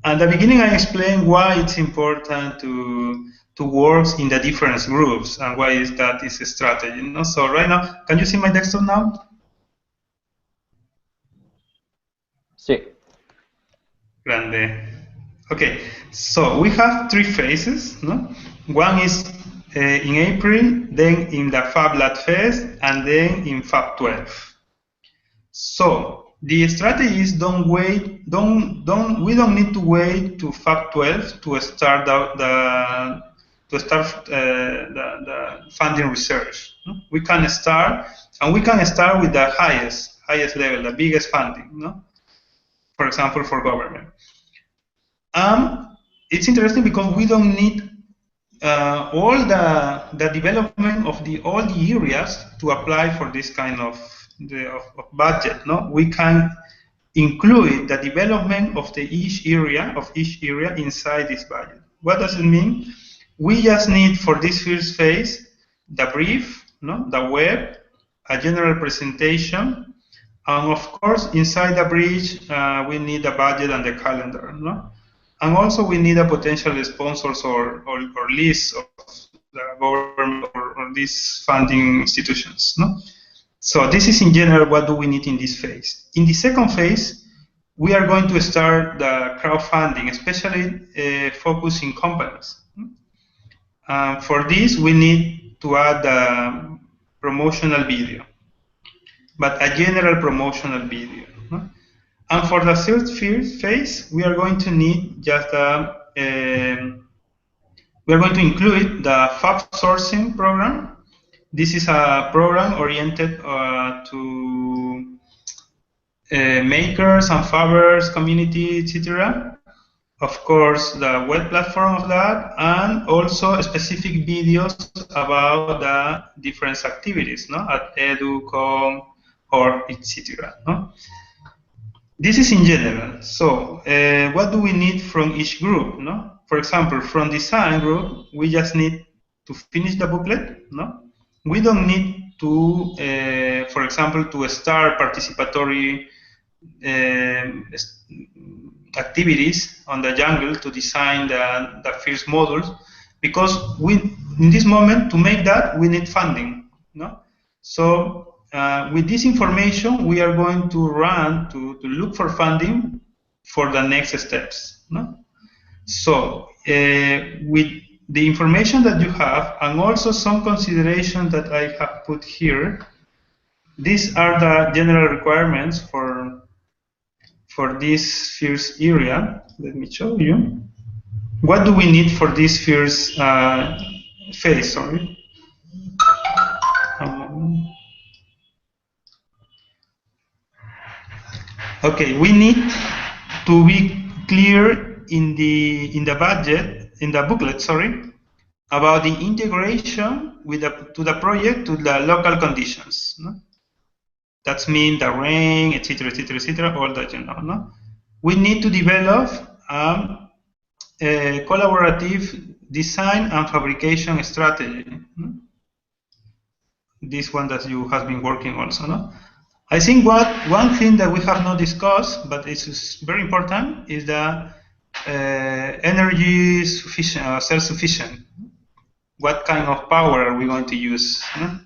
at the beginning, I explained why it's important to work in the different groups, and why is that is a strategy. You know? So right now, can you see my desktop now? Sí. Grande. Okay, so we have 3 phases. No? One is in April, then in the Fab Lab Fest, and then in Fab 12. So the strategy is we don't need to wait to Fab 12 to start the funding research. No? We can start, and we can start with the highest level, the biggest funding. No? For example, for government. It's interesting because we don't need all the development of all the areas to apply for this kind of budget. No, we can include the development of each area inside this budget. What does it mean? We just need for this first phase the brief, no, the web, a general presentation, and of course inside the bridge we need a budget and the calendar. No? And also we need a potential sponsors or list of the government or these funding institutions. No? So this is in general what do we need in this phase. In the second phase, we are going to start the crowdfunding, especially focusing companies. For this, we need to add a promotional video, but a general promotional video. No? And for the third phase, we are going to need just we are going to include the FAB sourcing program. This is a program oriented to makers and fabbers, community, etc. Of course, the web platform of that, and also specific videos about the different activities, no, at edu, com, or etc. No? This is in general. So, what do we need from each group? No? For example, from design group, we just need to finish the booklet. No? We don't need to, for example, to start participatory activities on the jungle to design the first modules, because in this moment, to make that, we need funding. No? So, with this information, we are going to run to look for funding for the next steps. No? So, with the information that you have, and also some considerations that I have put here, these are the general requirements for this first area. Let me show you. What do we need for this first phase? Sorry. Okay, we need to be clear in the budget, in the booklet, sorry, about the integration with to the project to the local conditions. No? That means the rain, etc., etc., etc., all that you know. No? We need to develop a collaborative design and fabrication strategy. No? This one that you have been working also, no? I think one thing that we have not discussed, but it's very important, is the energy sufficient, self-sufficient. What kind of power are we going to use? No?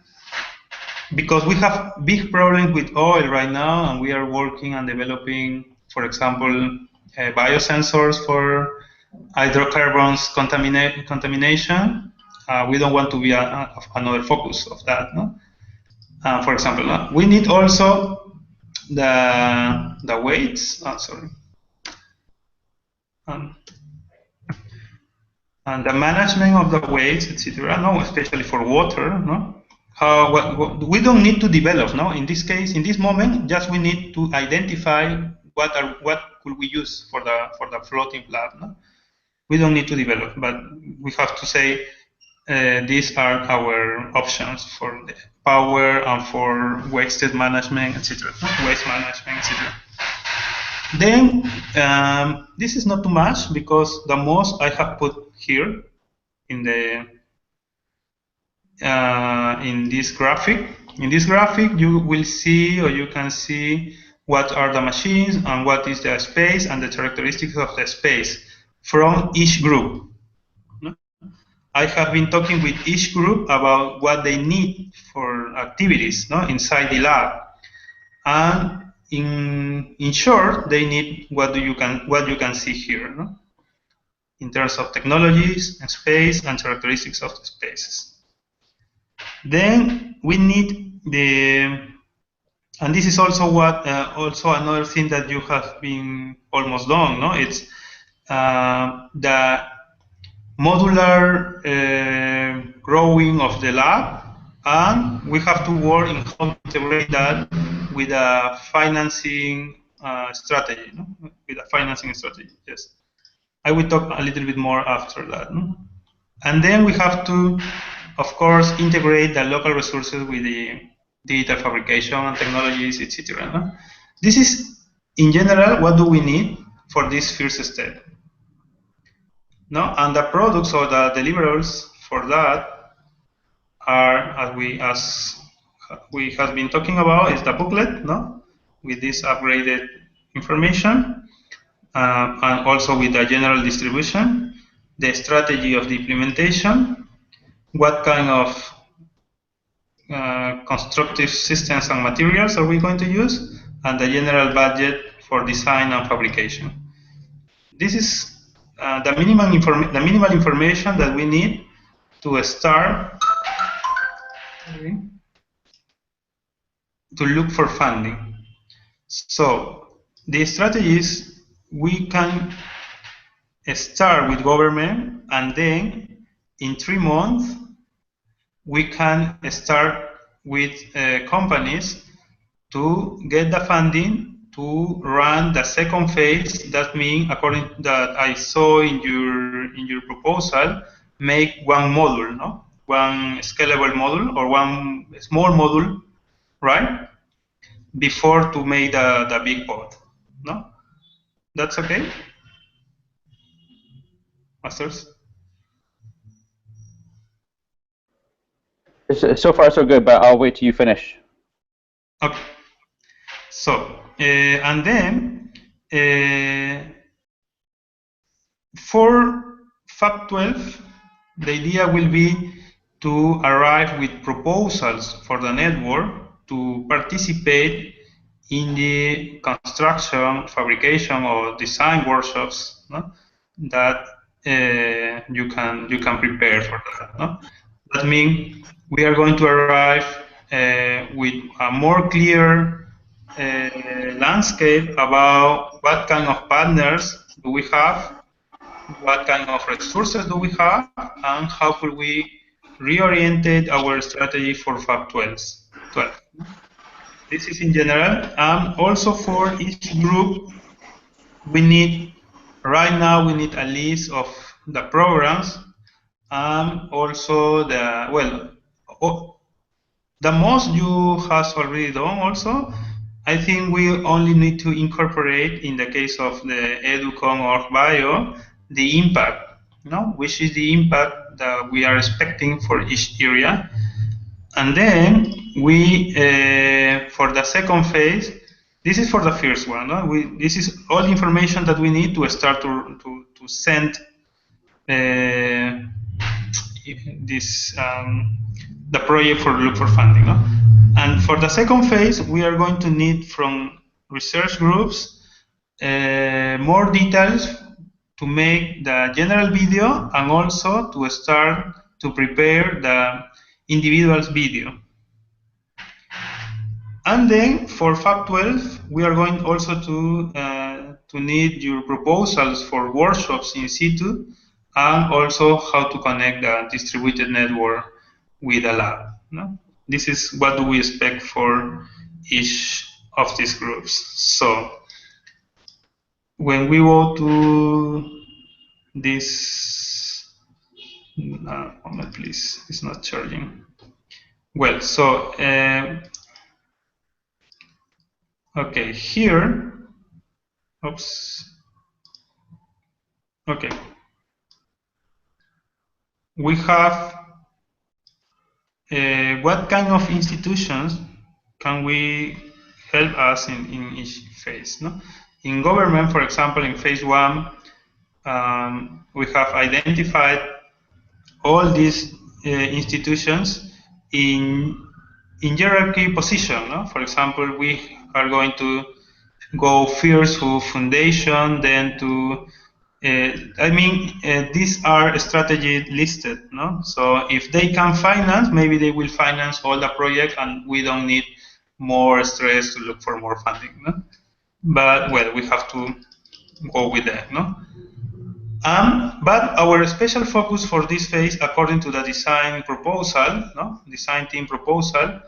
Because we have big problems with oil right now, and we are working on developing, for example, biosensors for hydrocarbons contamination. We don't want to be another focus of that. No? For example, we need also the weights. Sorry. And the management of the weights, etc. No, especially for water. No. We don't need to develop. No. In this case, in this moment, just we need to identify what could we use for the floating lab. No. We don't need to develop, but we have to say these are our options for the power and for wasted management, etc. Waste management, etc. Then this is not too much, because the most I have put here in this graphic. In this graphic, you will see, or you can see, what are the machines and what is the space and the characteristics of the space from each group. I have been talking with each group about what they need for activities, no, inside the lab, and in short, they need what you can see here, no, in terms of technologies and space and characteristics of the spaces. Then we need and this is also what also another thing that you have been almost done, no? It's the modular growing of the lab, and we have to work in how to integrate that with a financing strategy, no? With a financing strategy, yes. I will talk a little bit more after that, no? And then we have to, of course, integrate the local resources with the digital fabrication and technologies, etc. No? This is, in general, what do we need for this first step. No? And the products or the deliverables for that are, as we have been talking about, is the booklet, no? With this upgraded information, and also with the general distribution, the strategy of the implementation, what kind of constructive systems and materials are we going to use, and the general budget for design and fabrication. This is the minimal information that we need to start to look for funding. So the strategy is we can start with government, and then in 3 months we can start with companies to get the funding to run the second phase. That means, according that I saw in your proposal, make one module, no, one scalable module or one small module, right, before to make the big pod. No, that's okay, masters. So far, so good, but I'll wait till you finish. Okay. So, and then for Fab 12, the idea will be to arrive with proposals for the network to participate in the construction, fabrication, or design workshops, no? That you can prepare for that. No? That means we are going to arrive with a more clear landscape about what kind of partners do we have, what kind of resources do we have, and how could we reorientate our strategy for Fab 12. This is in general, and also for each group, we need, right now, we need a list of the programs, and also the most you has already done also. I think we only need to incorporate, in the case of the EduCom or Bio, the impact, no? Which is the impact that we are expecting for each area. And then we, for the second phase, this is for the first one, no? This is all the information that we need to start to send the project for look for funding. No? And for the second phase, we are going to need from research groups more details to make the general video, and also to start to prepare the individual's video. And then for Fab 12, we are going also to need your proposals for workshops in situ, and also how to connect the distributed network with a lab. No? This is what do we expect for each of these groups. So when we go to this, moment please, it's not charging. Well, so okay, here, oops, okay, we have what kind of institutions can we help us in each phase? No? In government, for example, in phase 1, we have identified all these institutions in hierarchy position. No? For example, we are going to go first to foundation, then to these are strategies listed, no? So if they can finance, maybe they will finance all the project, and we don't need more stress to look for more funding, no? But well, we have to go with that, no? But our special focus for this phase, according to the design proposal, no, design team proposal,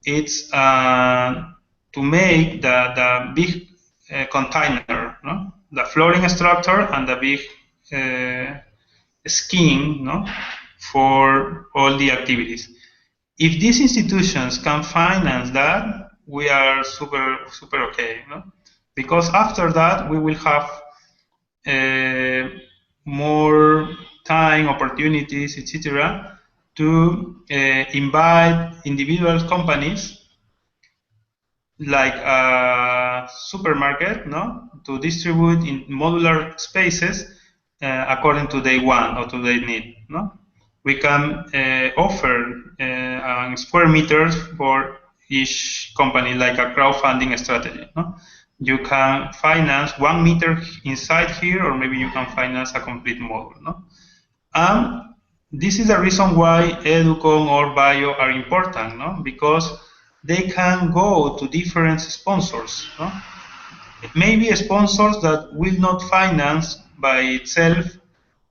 it's to make the big container, no, the flooring structure and the big scheme, no, for all the activities. If these institutions can finance that, we are super okay, no? Because after that we will have more time, opportunities, etc., to invite individual companies like a supermarket, no, to distribute in modular spaces according to they want or to they need, no. We can offer square meters for each company, like a crowdfunding strategy, no. You can finance 1 meter inside here, or maybe you can finance a complete module, no. This is the reason why Educom or Bio are important, no? Because they can go to different sponsors, no? Maybe sponsors that will not finance by itself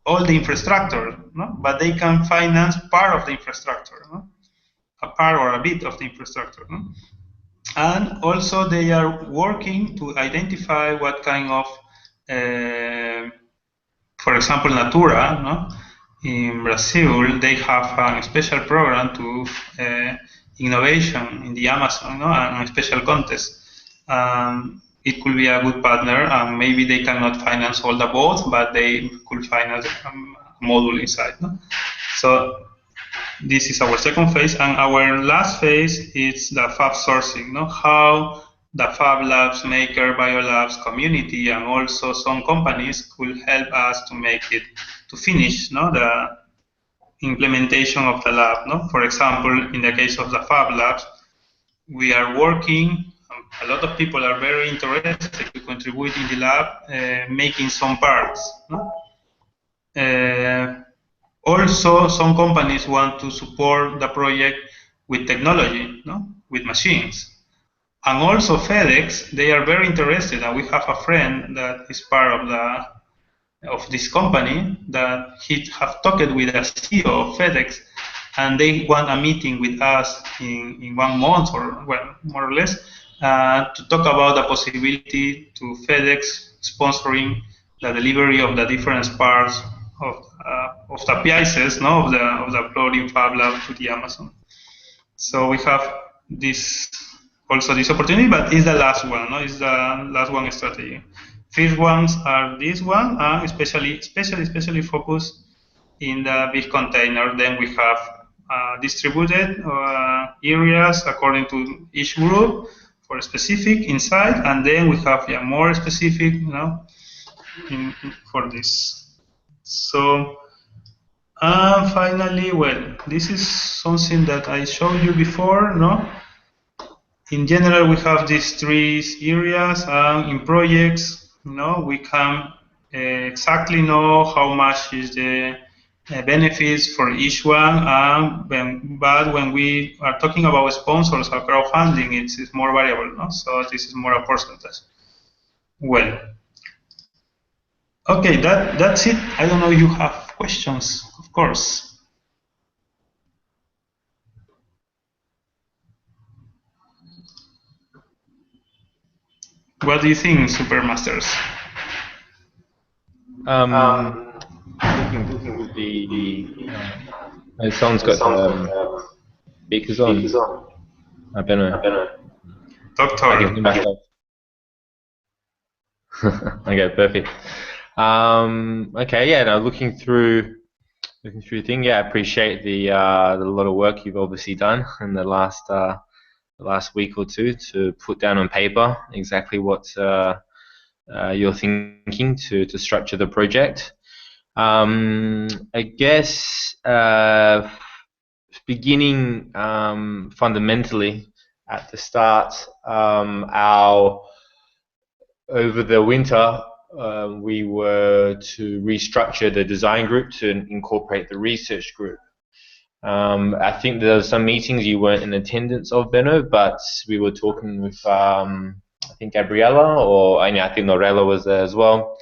all the infrastructure, no? But they can finance part of the infrastructure, no? A part or a bit of the infrastructure, no? And also they are working to identify what kind of, for example, Natura, no? In Brazil, they have a special program to innovation in the Amazon, no? And a special contest. It could be a good partner, and maybe they cannot finance all the boats, but they could finance a module inside. No? So this is our second phase, and our last phase is the fab sourcing. No? How the Fab Labs, Maker, Biolabs community, and also some companies could help us to make it, to finish, no, the implementation of the lab. No? For example, in the case of the Fab Labs, we are working, a lot of people are very interested to contribute in the lab, making some parts. No? Also, some companies want to support the project with technology, no? With machines. And also FedEx, they are very interested, and we have a friend that is part of this company that he have talked with the CEO of FedEx, and they want a meeting with us in 1 month, or well, more or less, to talk about the possibility to FedEx sponsoring the delivery of the different parts of the pieces, no, of the floating Fab Lab to the Amazon. So we have this opportunity, but it's the last one, no? It's the last one strategy. First ones are this one, and especially focused in the big container. Then we have distributed areas according to each group for specific inside, and then we have more specific, you know, for this. So. Finally, well, this is something that I showed you before, no? In general, we have these 3 areas, and in projects, you know, we can exactly know how much is the benefits for each one, but when we are talking about sponsors or crowdfunding, it's more variable, no? So this is more a percentage. Well, okay, that's it. I don't know if you have questions, of course. What do you think, Supermasters? Looking through someone's got speakers on. I don't know. Doctor. Okay, perfect. Okay, yeah. Now looking through the thing, yeah, I appreciate the lot of work you've obviously done in the last week or two to put down on paper exactly what you're thinking to structure the project. I guess beginning fundamentally at the start, over the winter, we were to restructure the design group to incorporate the research group. I think there were some meetings you weren't in attendance of, Benno, but we were talking with, I think Gabriella, or I think Norella was there as well,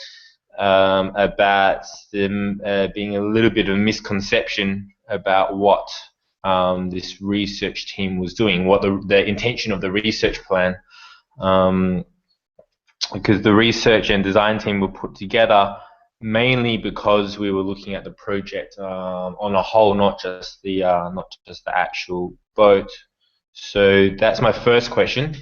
about them being a little bit of a misconception about what this research team was doing, what the intention of the research plan. Because the research and design team were put together mainly because we were looking at the project on a whole, not just the actual boat. So that's my first question.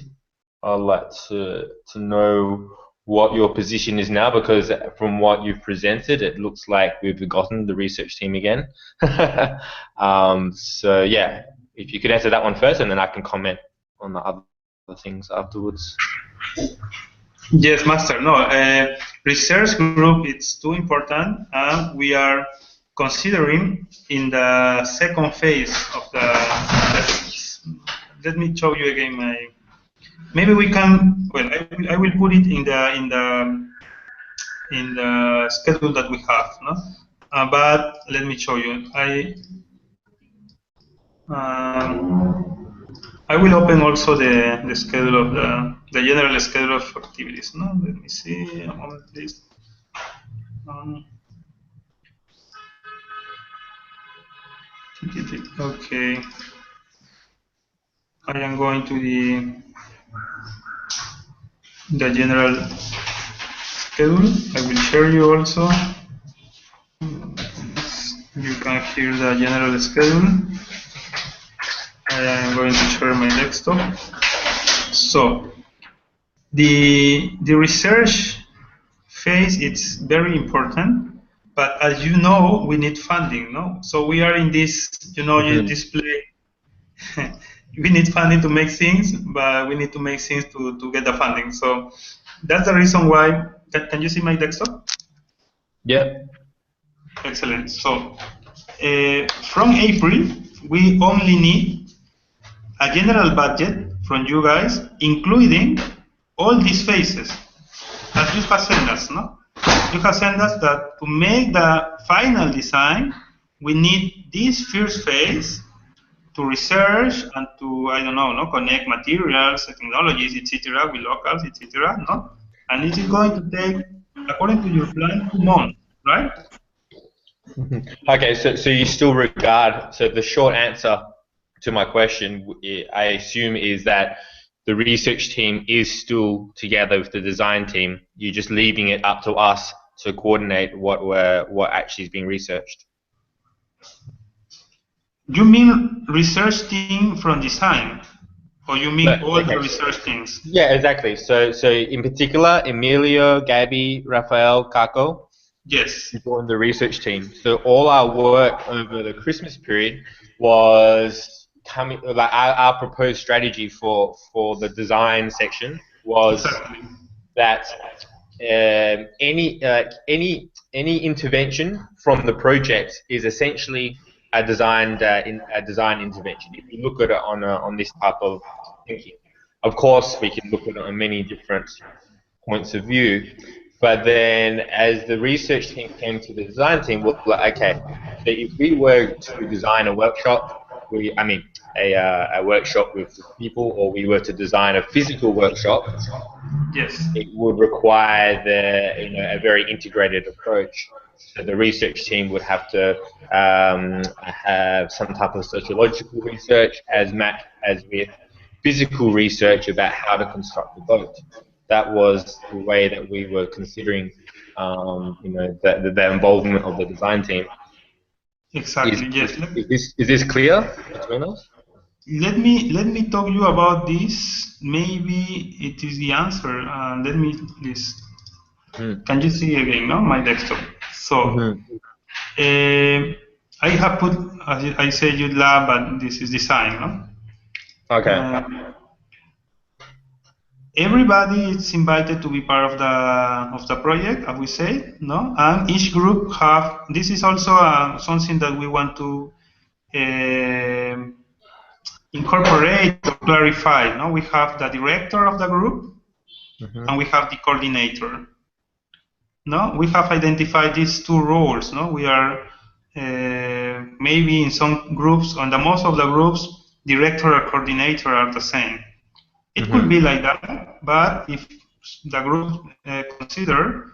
I'd like to know what your position is now, because from what you've presented, it looks like we've forgotten the research team again. So yeah, if you could answer that one first, and then I can comment on the other things afterwards. Yes, Master. No, research group, it's too important. We are considering in the second phase of let me show you again my. Maybe we can. Well, I will put it in the schedule that we have, no. But let me show you. I will open also the schedule of the general schedule of activities. No, let me see a moment, please. Okay, I am going to the general schedule. I will share you also. You can hear the general schedule. I am going to share my desktop. So the research phase, it's very important, but as you know, we need funding, no? So we are in this, you display. We need funding to make things, but we need to make things to get the funding. So that's the reason why. Can you see my desktop? Yeah. Excellent. So from April, we only need a general budget from you guys, including all these phases that you have sent us, no? You have sent us that to make the final design, we need this first phase to research and to, I don't know, no, connect materials, technologies, etc., with locals, etc., no? And it is going to take, according to your plan, 2 months, right? Okay, so you still regard, so the short answer to my question, I assume, is that the research team is still together with the design team. You're just leaving it up to us to coordinate what actually is being researched. You mean research team from design, or you mean all the research teams? Yeah, exactly. So in particular, Emilio, Gabby, Rafael, Kako. Yes. Joined the research team. So all our work over the Christmas period was coming. Like our proposed strategy for the design section was that any intervention from the project is essentially a design intervention. If you look at it on this type of thinking, of course we can look at it on many different points of view. But then, as the research team came to the design team, we're like, okay, so if we were to design a workshop, a workshop with people, or we were to design a physical workshop, yes, it would require a very integrated approach. So the research team would have to have some type of sociological research as with physical research about how to construct the boat. That was the way that we were considering, the involvement of the design team. Exactly. Yes. Is this clear between us? Let me talk you about this. Maybe it is the answer. Let me please. Can you see again? No, my desktop. So I have put, as I said, you lab, but this is design. No. Okay. everybody is invited to be part of the project, as we say, no? And each group have. This is also something that we want to incorporate or clarify. No, we have the director of the group, and we have the coordinator. No, we have identified these two roles. No, we are maybe in some groups, on the most of the groups, director or coordinator are the same. It could be like that, but if the group consider,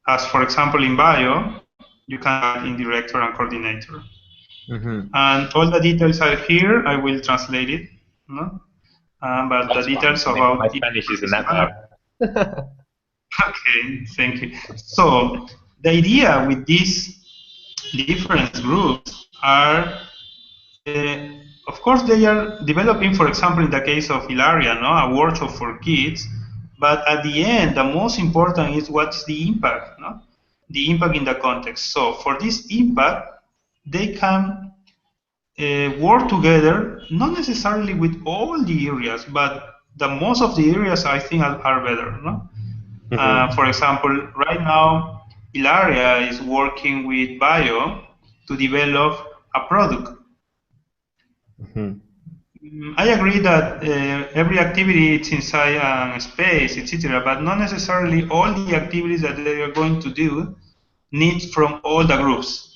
as for example in bio, you can add in director and coordinator. And all the details are here. I will translate it. No? But That's the details fine. about My Spanish isn't that bad. Okay, thank you. So the idea with these different groups are, of course, they are developing, for example, in the case of Ilaria, no, a workshop for kids. But at the end, the most important is what's the impact, no? The impact in the context. So for this impact, they can work together, not necessarily with all the areas, but the most of the areas I think are better, no? For example, right now, Ilaria is working with Bio to develop a product. I agree that every activity is inside a space, etc., but not necessarily all the activities that they are going to do need from all the groups.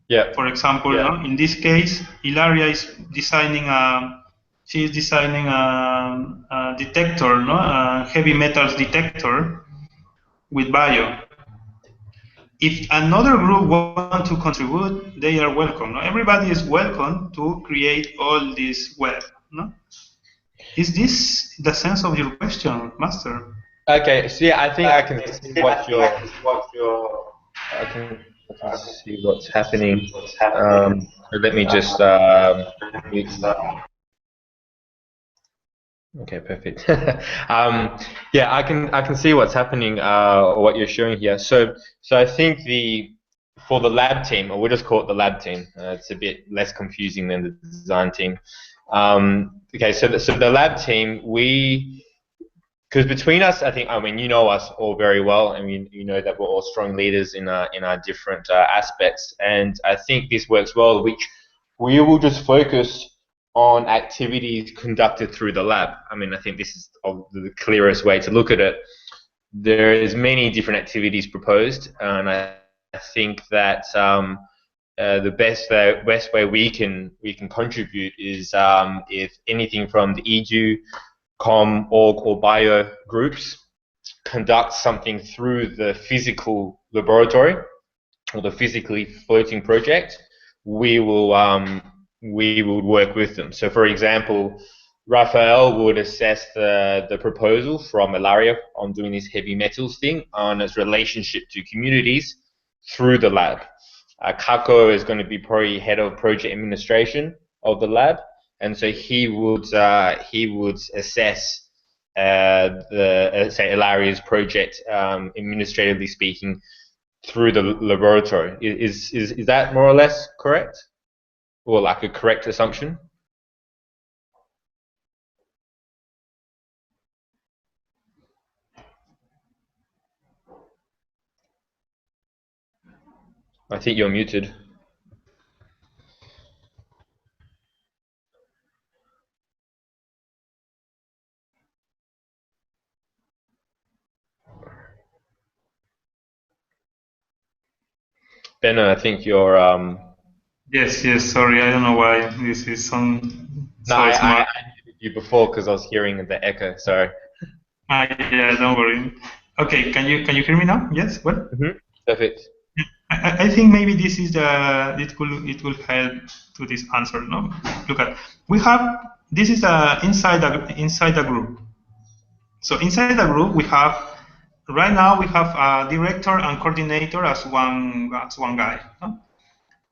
Yeah. For example, no? In this case, Ilaria is designing a detector, no? A heavy metals detector with Bio. If another group want to contribute, they are welcome. No? Everybody is welcome to create all this web. No? Is this the sense of your question, Master? Okay, so yeah, I think I can see what you're. I can see what's happening. Let me just mute. Okay, perfect. Yeah, I can see what's happening. What you're showing here. So I think for the lab team, or we'll just call it the lab team. It's a bit less confusing than the design team. Okay, so the lab team, because between us, I mean, you know us all very well. I mean, you know that we're all strong leaders in our different aspects, and I think this works well. Which we will just focus on activities conducted through the lab. I mean, I think this is the clearest way to look at it. There is many different activities proposed, and I think that the best way we can contribute is if anything from the EDU, Com, Org, or Bio groups conduct something through the physical laboratory or the physically floating project, we will work with them. So, for example, Raphael would assess the proposal from Ilaria on doing this heavy metals thing on its relationship to communities through the lab. Kako is going to be probably head of project administration of the lab, and so he would assess say Ilaria's project, administratively speaking, through the laboratory. Is that more or less correct, or like a correct assumption? I think you're muted. Benno, I think you're Yes, sorry, I don't know why this is so I smart. muted you before because I was hearing the echo. Sorry. Yeah, don't worry. Okay, can you hear me now? Yes, well. Perfect. I think maybe this is it will help to this answer. No, look at this is inside the group. So inside the group right now we have a director and coordinator as one guy. No?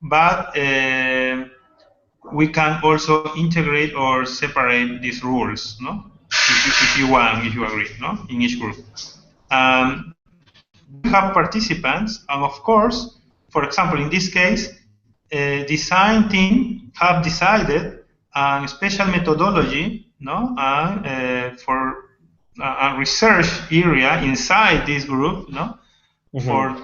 But we can also integrate or separate these rules. No, if you want, if you agree. No, in each group. We have participants, and of course, for example, in this case, design team have decided a special methodology, no, for a research area inside this group, no, for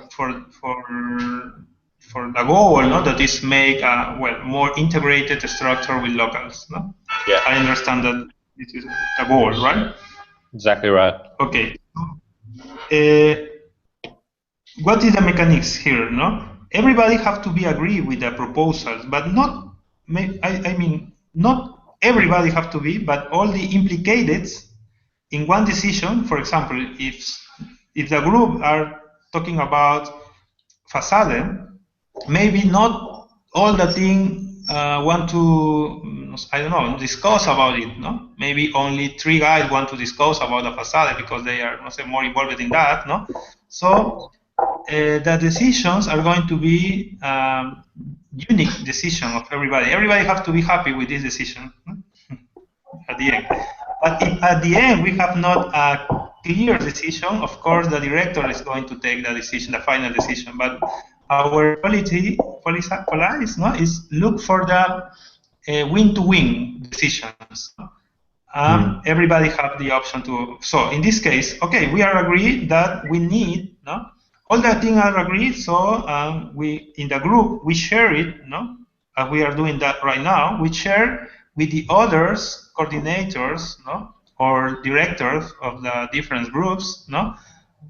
the goal, no, that is make a more integrated structure with locals, no. Yeah. I understand that this is the goal, right? Exactly right. Okay. What is the mechanics here, no? Everybody have to be agree with the proposals, but not, I mean, not everybody have to be, but all the implicated in one decision. For example, if the group are talking about facade, maybe not all the team want to, I don't know, discuss about it, no? Maybe only 3 guys want to discuss about the facade because they are, say, more involved in that, no? So the decisions are going to be unique decision of everybody. Everybody have to be happy with this decision at the end. But if at the end we have not a clear decision, of course the director is going to take the decision, the final decision. But our policy no, is look for the win-to-win decisions. Everybody have the option to. So in this case, okay, we are agreed that we need, no, all the things are agreed. So we in the group we share it, no, we are doing that right now. We share with the others, coordinators, no, or directors of the different groups, no,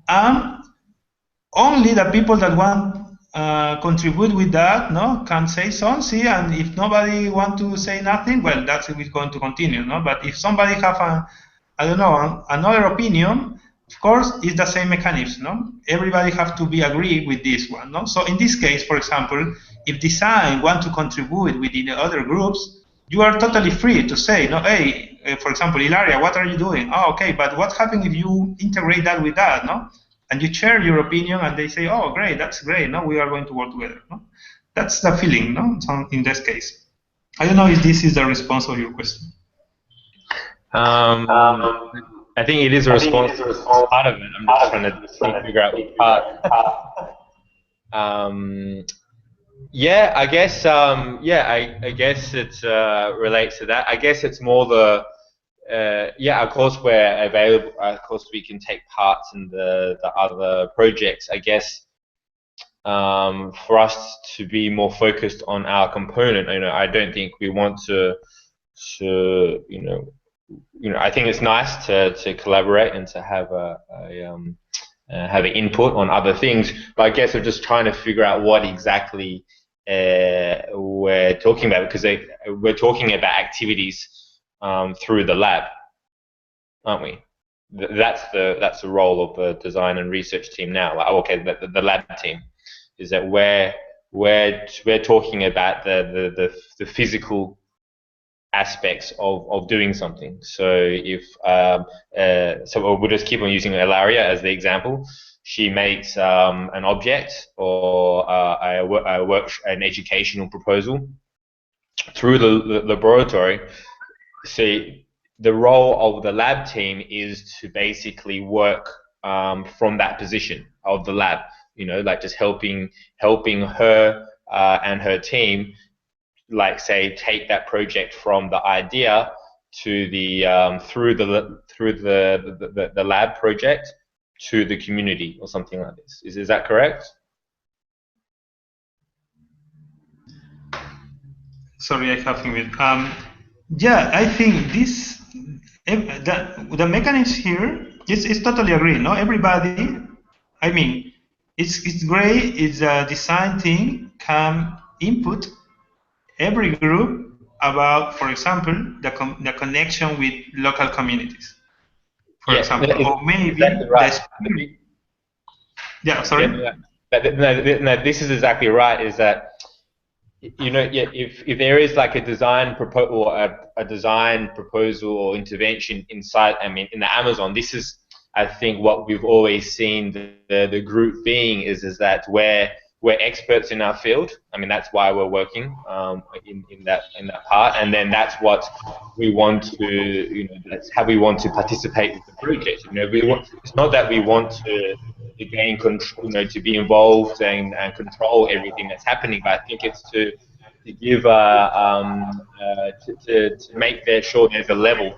and only the people that want contribute with that, no, can say something, and if nobody want to say nothing, well, that's it, we're going to continue, no. But if somebody have I don't know, another opinion, of course, it's the same mechanism, no. Everybody have to be agree with this one, no. So in this case, for example, if design want to contribute within the other groups, you are totally free to say, no, hey, for example, Ilaria, what are you doing? Oh, okay, but what happens if you integrate that with that, no? And you share your opinion, and they say, "Oh, great, that's great. No, we are going to work together." No? That's the feeling, no? So in this case, I don't know if this is the response of your question. I think it is a response. Part of it. I'm just trying to figure out which part. Yeah, I guess. I guess it relates to that. I guess it's more the. Of course we're available. Of course we can take parts in the other projects. I guess for us to be more focused on our component, I don't think we want to I think it's nice to collaborate and to have have an input on other things. But I guess we're just trying to figure out what exactly we're talking about, because we're talking about activities through the lab, aren't we? That's the role of the design and research team now. Like, okay, the lab team is that we're talking about the physical aspects of doing something. So if so we'll just keep on using Ilaria as the example. She makes an object or an educational proposal through the laboratory. See, the role of the lab team is to basically work from that position of the lab, like just helping her and her team, like say, take that project from the idea to the through the lab project to the community or something like this. Is that correct? Sorry, I have him. Yeah, I think this the mechanism here is totally agree. No, everybody. I mean, it's great. It's a design thing can input every group about, for example, the connection with local communities. For example, or maybe exactly right. Yeah, sorry. No, this is exactly right. Is that if there is like a design proposal or a design proposal or intervention inside, in the Amazon, this is, I think, what we've always seen the group being is that we're experts in our field. That's why we're working in that part, and then that's what we want to, that's how we want to participate with the project. It's not that we want to gain control, to be involved and control everything that's happening, but I think it's to give to make sure there's a level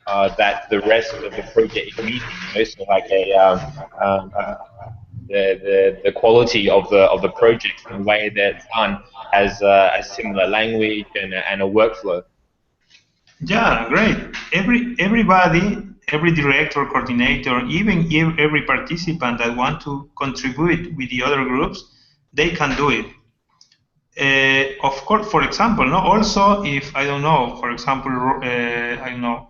that the rest of the project is meeting. So like the quality of the project and the way that it's done has a similar language and a workflow. Yeah, great. Everybody, every director, coordinator, even every participant that want to contribute with the other groups, they can do it. Of course, for example, no. Also, if I don't know, for example, I don't know,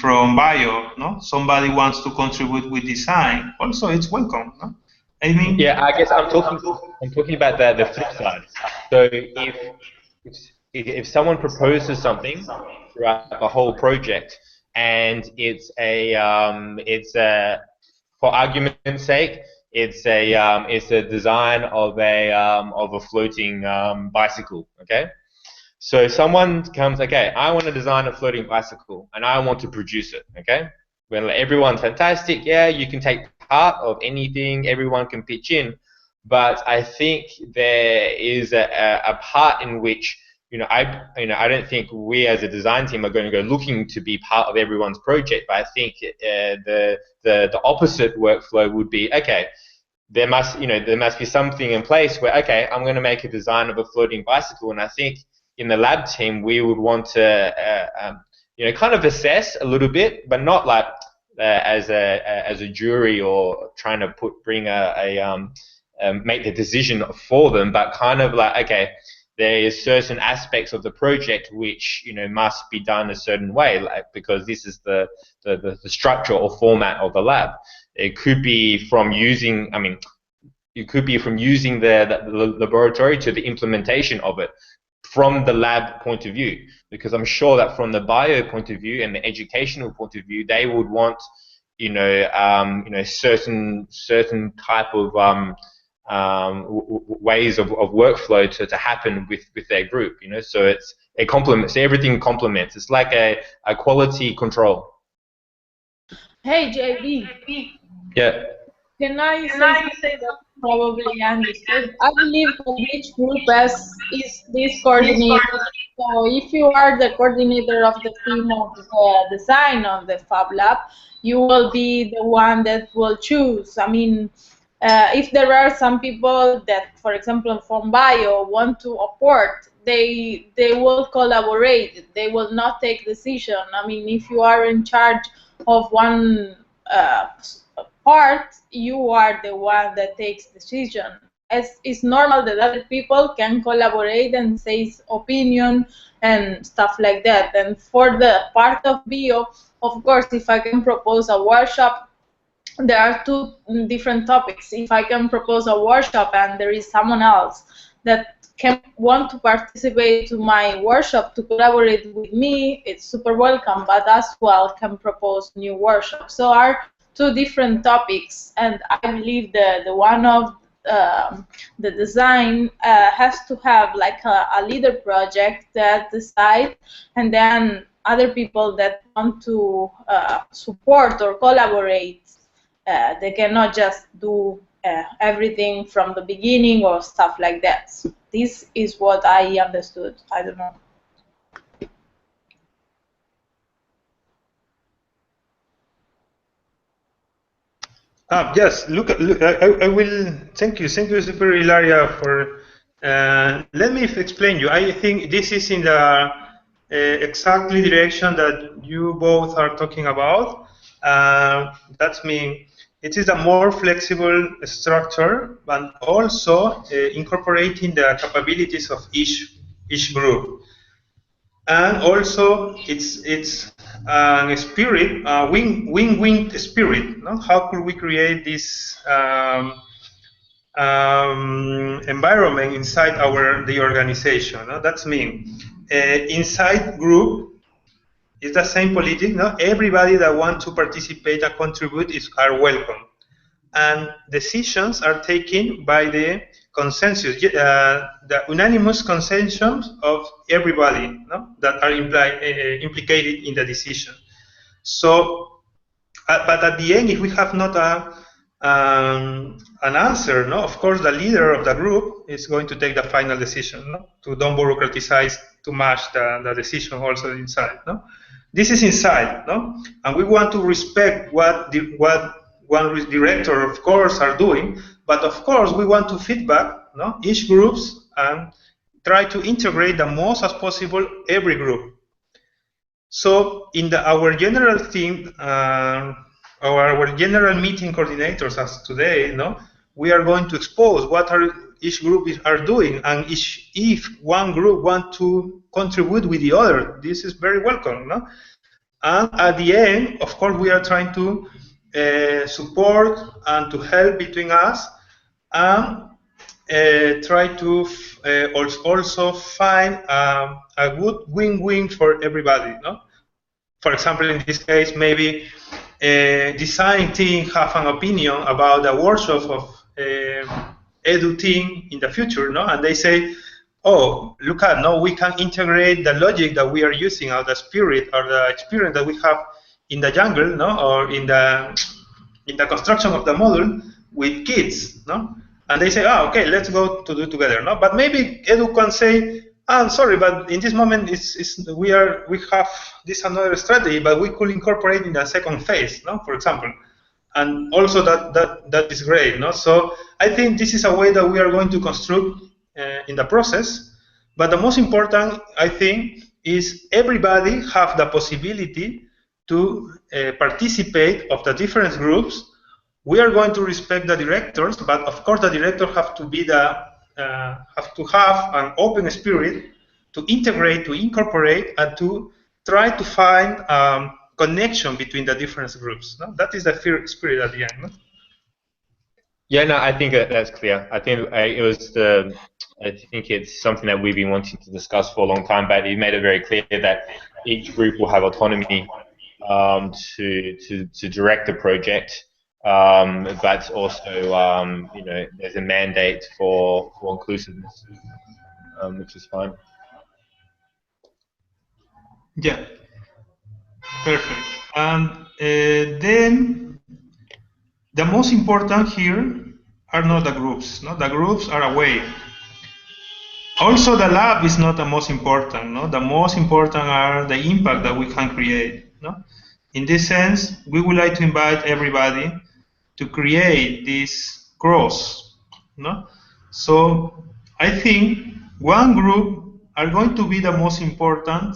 from bio, no, somebody wants to contribute with design. Also, it's welcome. No? I mean, yeah, I guess I'm talking about the flip side. So if someone proposes something throughout the whole project, and it's for argument's sake, it's a design of a floating bicycle. Okay, so someone comes, okay, I want to design a floating bicycle and I want to produce it. Okay, well, everyone's fantastic. Yeah, you can take part of anything. Everyone can pitch in, but I think there is a part in which I don't think we as a design team are going to go looking to be part of everyone's project. But I think the opposite workflow would be, okay, there must be something in place where, okay, I'm going to make a design of a floating bicycle, and I think in the lab team we would want to kind of assess a little bit, but not like as a jury or trying to make the decision for them, but kind of like, okay, there is certain aspects of the project which must be done a certain way, like, because this is the structure or format of the lab. It could be from using, the laboratory to the implementation of it from the lab point of view, because I'm sure that from the bio point of view and the educational point of view, they would want certain type of ways of workflow to happen with their group. So it complements, everything complements. It's like a quality control. Hey, JB. Yeah. Can I say something that probably understood? I believe that each group is this coordinator. So if you are the coordinator of the team of the design of the Fab Lab, you will be the one that will choose. I mean, if there are some people that, for example, from bio want to apport, they will collaborate. They will not take decision. I mean, if you are in charge of one part, you are the one that takes decision. It's normal that other people can collaborate and say opinion and stuff like that. And for the part of bio, of course, if I can propose a workshop, there are two different topics. If I can propose a workshop and there is someone else that can want to participate to my workshop to collaborate with me, it's super welcome, but as well can propose new workshops. So are two different topics, and I believe the one of the design has to have like a leader project that decide, and then other people that want to support or collaborate, they cannot just do everything from the beginning or stuff like that. So this is what I understood. I don't know. Yes, look, I will, thank you, Super Hilaria, for, let me explain you. I think this is in the exactly direction that you both are talking about. That's mean, it is a more flexible structure, but also incorporating the capabilities of each group. And also, it's a spirit, win-win spirit. No? How could we create this environment inside the organization? No? That's mean inside group is the same politic. No, everybody that wants to participate and contribute are welcome, and decisions are taken by the consensus, the unanimous consensus of everybody, no, that are implicated in the decision. So, but at the end, if we have not an answer, no, of course, the leader of the group is going to take the final decision, no, to don't bureaucratize to match the decision also inside. No, this is inside. No, and we want to respect what one director, of course, are doing, but of course we want to feedback, no, each groups and try to integrate the most as possible every group. So in our general theme, our general meeting coordinators as today, no, we are going to expose what each group are doing, and if one group want to contribute with the other, this is very welcome, no? And at the end, of course, we are trying to support and to help between us, and try to also find a good win-win for everybody. No? For example, in this case, maybe design team have an opinion about the workshop of edu team in the future, no? And they say, oh, look at, no, we can integrate the logic that we are using, or the spirit or the experience that we have in the jungle, no, or in the construction of the model with kids, no? And they say, oh, okay, let's go to do together, no? But maybe Edu can say, I'm sorry, but in this moment we have this another strategy, but we could incorporate in the second phase, no? For example, and also that is great, no? So I think this is a way that we are going to construct in the process. But the most important, I think, is everybody have the possibility to participate of the different groups. We are going to respect the directors, but of course the director have to be have to have an open spirit to integrate, to incorporate, and to try to find connection between the different groups. No? That is the spirit at the end. No? Yeah, no, I think that's clear. I think I think it's something that we've been wanting to discuss for a long time, but you made it very clear that each group will have autonomy to direct the project, but also you know, there's a mandate for inclusiveness, which is fine. Yeah, perfect. And then the most important here are not the groups. No, the groups are a way. Also, the lab is not the most important. No, the most important are the impact that we can create. No, in this sense, we would like to invite everybody to create this cross. No, so I think one group are going to be the most important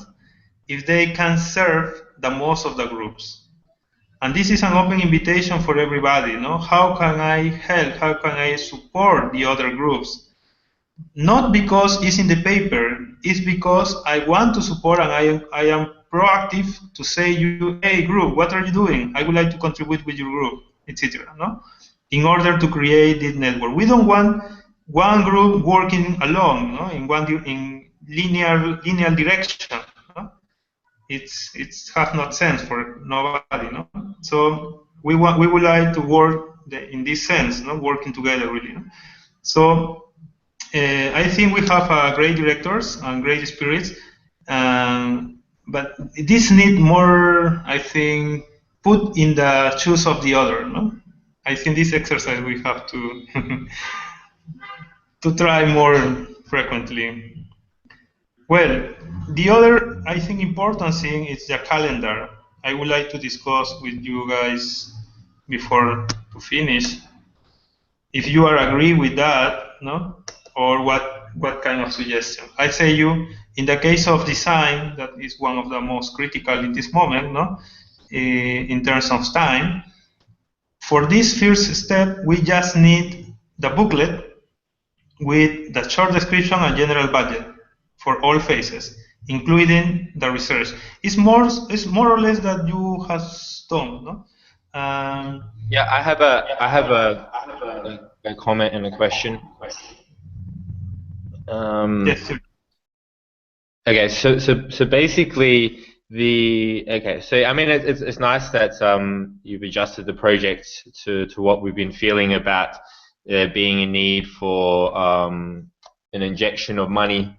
if they can serve the most of the groups. And this is an open invitation for everybody. No, how can I help? How can I support the other groups? Not because it's in the paper, it's because I want to support, and I am proactive to say, you, hey group, what are you doing? I would like to contribute with your group, etc. No, in order to create this network. We don't want one group working alone, no, in linear direction. No? It's has not sense for nobody. No, so we would like to work in this sense, no, working together really. No? So. I think we have great directors and great spirits, but this need more, I think, put in the shoes of the other. No? I think this exercise we have to to try more frequently. Well, the other, I think, important thing is the calendar. I would like to discuss with you guys before to finish. If you are agree with that, no? Or what kind of suggestion? I say you, in the case of design, that is one of the most critical in this moment, no? In terms of time. For this first step, we just need the booklet with the short description and general budget for all phases, including the research. It's more or less that you have done, no? Yeah, I have a comment and a question. Yes, sir. Okay, so basically so I mean it's nice that you've adjusted the project to what we've been feeling about there being a need for an injection of money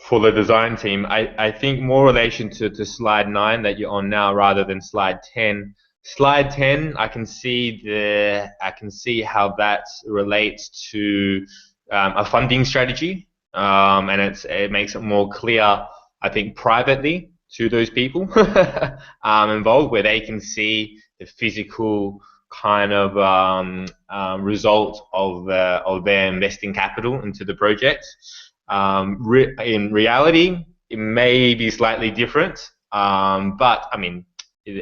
for the design team. I think more relation to slide 9 that you're on now rather than slide 10. Slide 10, I can see how that relates to a funding strategy. and it makes it more clear, I think, privately to those people involved, where they can see the physical kind of result of their investing capital into the project. In reality, it may be slightly different, but I mean,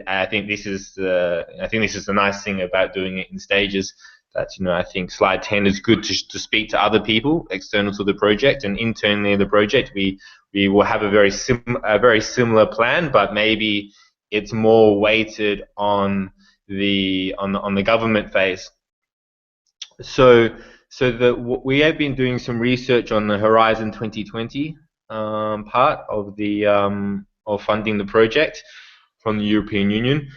I think this is the nice thing about doing it in stages. That, I think slide 10 is good to speak to other people external to the project, and internally in the project we will have a very similar plan, but maybe it's more weighted on the government phase. So we have been doing some research on the Horizon 2020 part of the of funding the project from the European Union.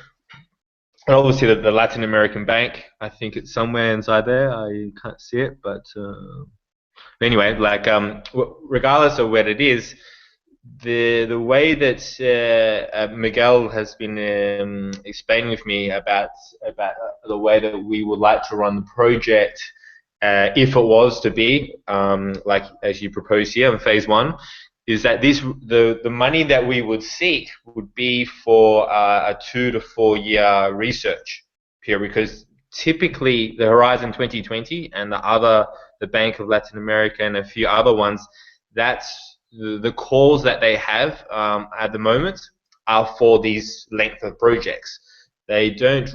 And obviously the Latin American Bank, I think it's somewhere inside there. I can't see it, but anyway, like regardless of where it is, the way that Miguel has been explaining with me about the way that we would like to run the project, if it was to be like as you propose here in phase 1, is that the money that we would seek would be for a 2 to 4 year research period, because typically the Horizon 2020 and the Bank of Latin America and a few other ones, that's the calls that they have at the moment are for these length of projects. They don't,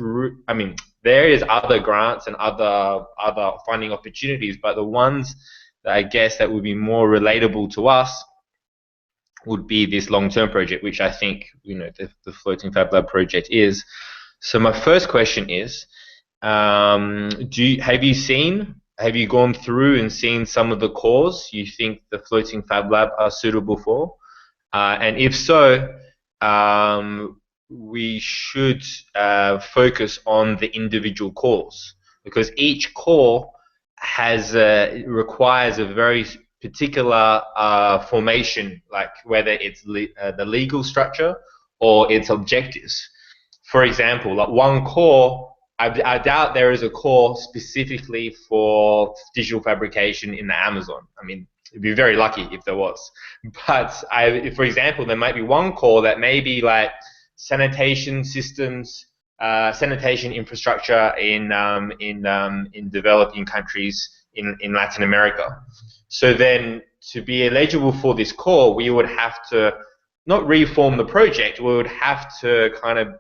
I mean, there is other grants and other funding opportunities, but the ones that I guess that would be more relatable to us would be this long-term project, which I think the Floating Fab Lab project is. So my first question is, have you gone through and seen some of the cores you think the Floating Fab Lab are suitable for? And if so, we should focus on the individual cores, because each core requires a very particular formation, like whether it's the legal structure or its objectives. For example, like one core, I doubt there is a core specifically for digital fabrication in the Amazon. I mean, it'd be very lucky if there was. But for example, there might be one core that may be like sanitation systems, sanitation infrastructure in developing countries in Latin America. So then, to be eligible for this core, we would have to not reform the project. We would have to kind of,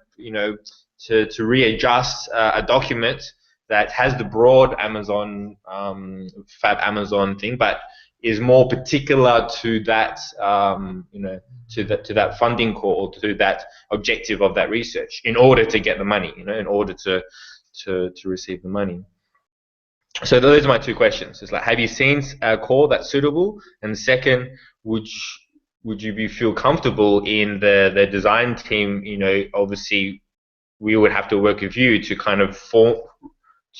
to readjust a document that has the broad Amazon Fab Amazon thing, but is more particular to that, to that funding core, or to that objective of that research, in order to get the money, in order to receive the money. So those are my two questions. It's like, have you seen a core that's suitable? And the second, would you feel comfortable in the design team? Obviously, we would have to work with you to kind of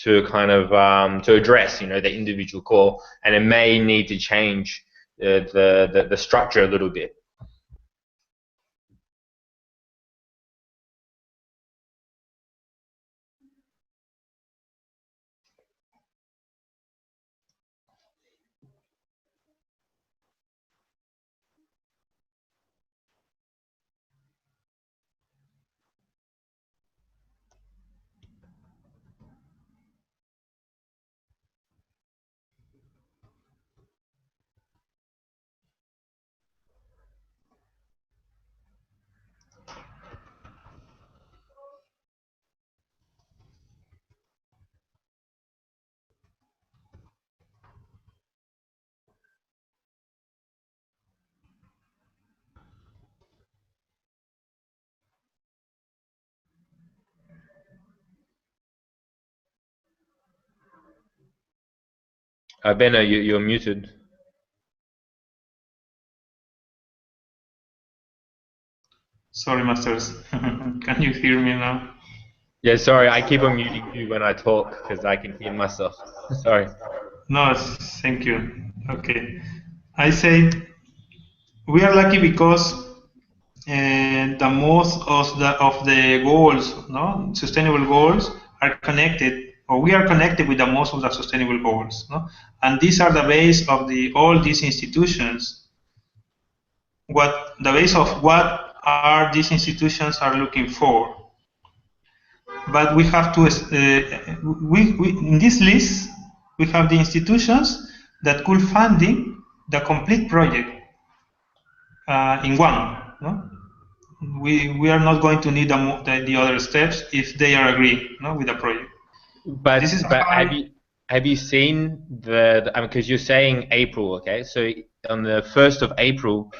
to address the individual core, and it may need to change the structure a little bit. Benno, you're muted. Sorry, Masters. Can you hear me now? Yeah, sorry, I keep on muting you when I talk because I can hear myself. Sorry. No, thank you. Okay. I say we are lucky because the most of the goals, sustainable goals, are connected or we are connected with the most of the sustainable goals. No? And these are the base of all these institutions. The base of what are these institutions are looking for. But we have to, in this list, we have the institutions that could funding the complete project in one. No? We are not going to need the other steps if they are agree, no, with the project. But this is have you seen because you're saying April, okay? So on the 1st of April,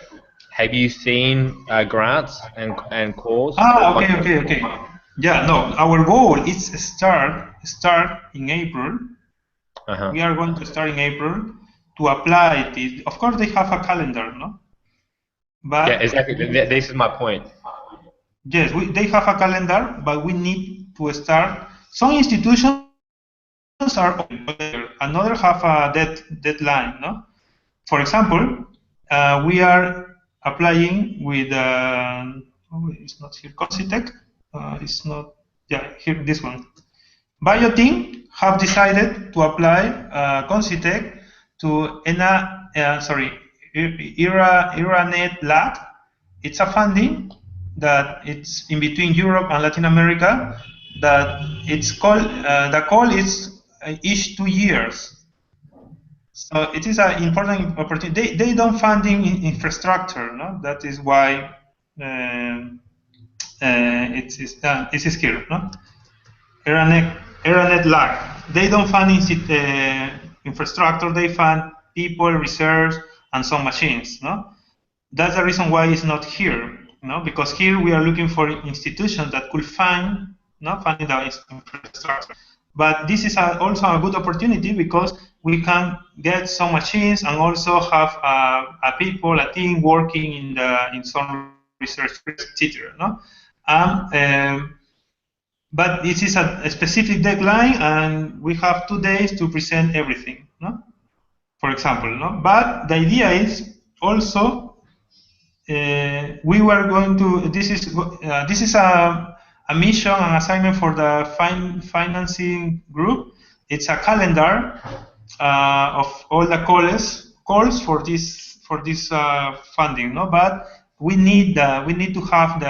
have you seen grants and calls? Okay. Yeah, no. Our goal is start in April. We are going to start in April to apply this. Of course, they have a calendar, no? But yeah, exactly. This is my point. Yes, they have a calendar, but we need to start. Some institutions are open, another have a deadline. No, for example, we are applying with it's not here. Consitec, it's not. Yeah, here this one. Bioteam have decided to apply Consitec to IRANET LAC. It's a funding that it's in between Europe and Latin America. That it's called the call is each 2 years. So it is an important opportunity. They don't funding infrastructure, no? That is why it's here, no? IRANET LAC. They don't fund infrastructure. They fund people, research, and some machines, no? That's the reason why it's not here, no? Because here we are looking for institutions that could funding the infrastructure. But this is also a good opportunity because we can get some machines and also have a team working in some research, etc. No, but this is a specific deadline, and we have 2 days to present everything. No, for example, no. But the idea is also we were going to. This is a mission and assignment for the financing group. It's a calendar of all the calls for this funding, no. But we need to have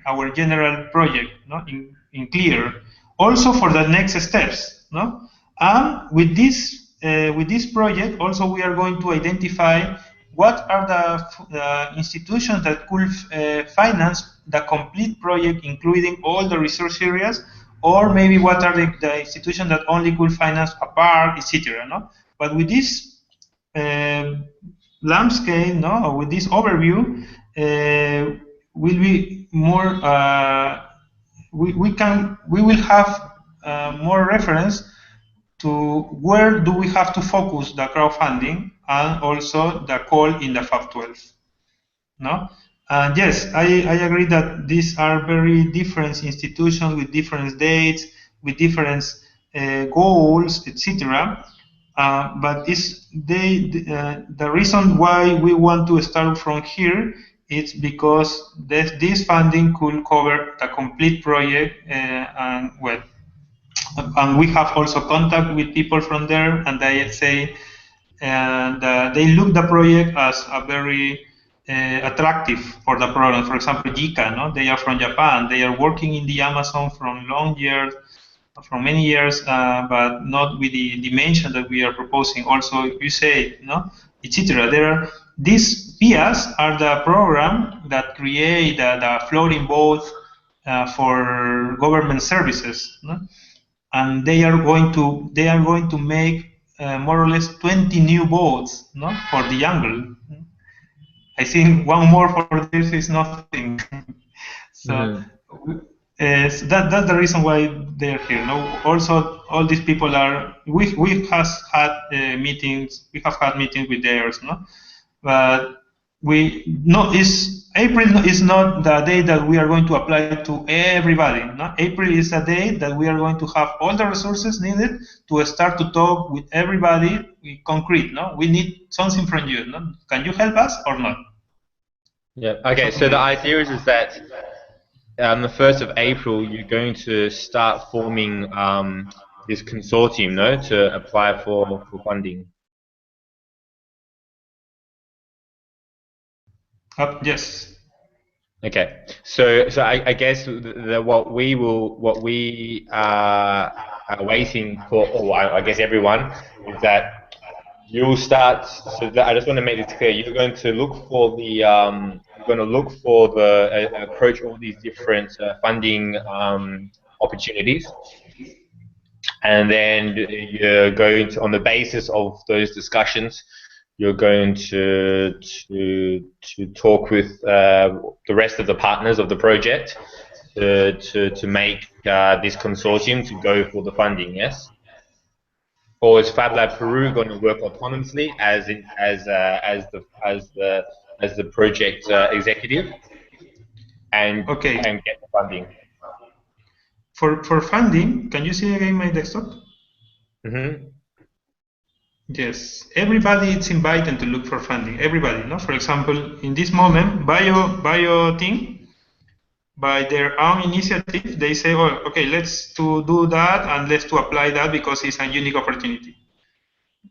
our general project, no, in clear. Also for the next steps, no. And with this project, also we are going to identify what are the institutions that could finance the complete project, including all the research areas, or maybe what are the institutions that only could finance a part, etc. No, but with this landscape, no, or with this overview, will be more. We will have more reference to where do we have to focus the crowdfunding and also the call in the FAB 12. No? And yes, I agree that these are very different institutions with different dates, with different goals, etc. But the reason why we want to start from here is because this funding could cover the complete project and well. And we have also contact with people from there, and they say, and they look the project as a very attractive for the program. For example, JICA, no? They are from Japan. They are working in the Amazon from many years, but not with the dimension that we are proposing. Also, you say, no, etc. These PIAs are the program that create the floating boat for government services, no? And they are going to make more or less 20 new boats, no, for the jungle. I think one more for this is nothing. So that's the reason why they're here. No, also all these people are. We have had meetings. We have had meetings with theirs, no, but April is not the day that we are going to apply to everybody. No? April is a day that we are going to have all the resources needed to start to talk with everybody with concrete. No, we need something from you. No? Can you help us or not? Yeah. Okay. So the idea is that on the 1st of April, you're going to start forming this consortium, no, to apply for funding. Yes. Okay, so I guess what we are waiting for, or I guess everyone, is that you'll start. So that, I just want to make this clear. You're going to look for the approach all these different funding opportunities, and then you're going to, on the basis of those discussions, you're going to talk with the rest of the partners of the project to make this consortium to go for the funding. Yes. Or is FabLab Peru going to work autonomously as the project executive and Okay. and get the funding? For funding, can you see again my desktop? Mm-hmm. Yes, everybody is invited to look for funding. Everybody, no? For example, in this moment, bio team, by their own initiative, they say, "Oh, okay, let's to do that and let's to apply that because it's a unique opportunity."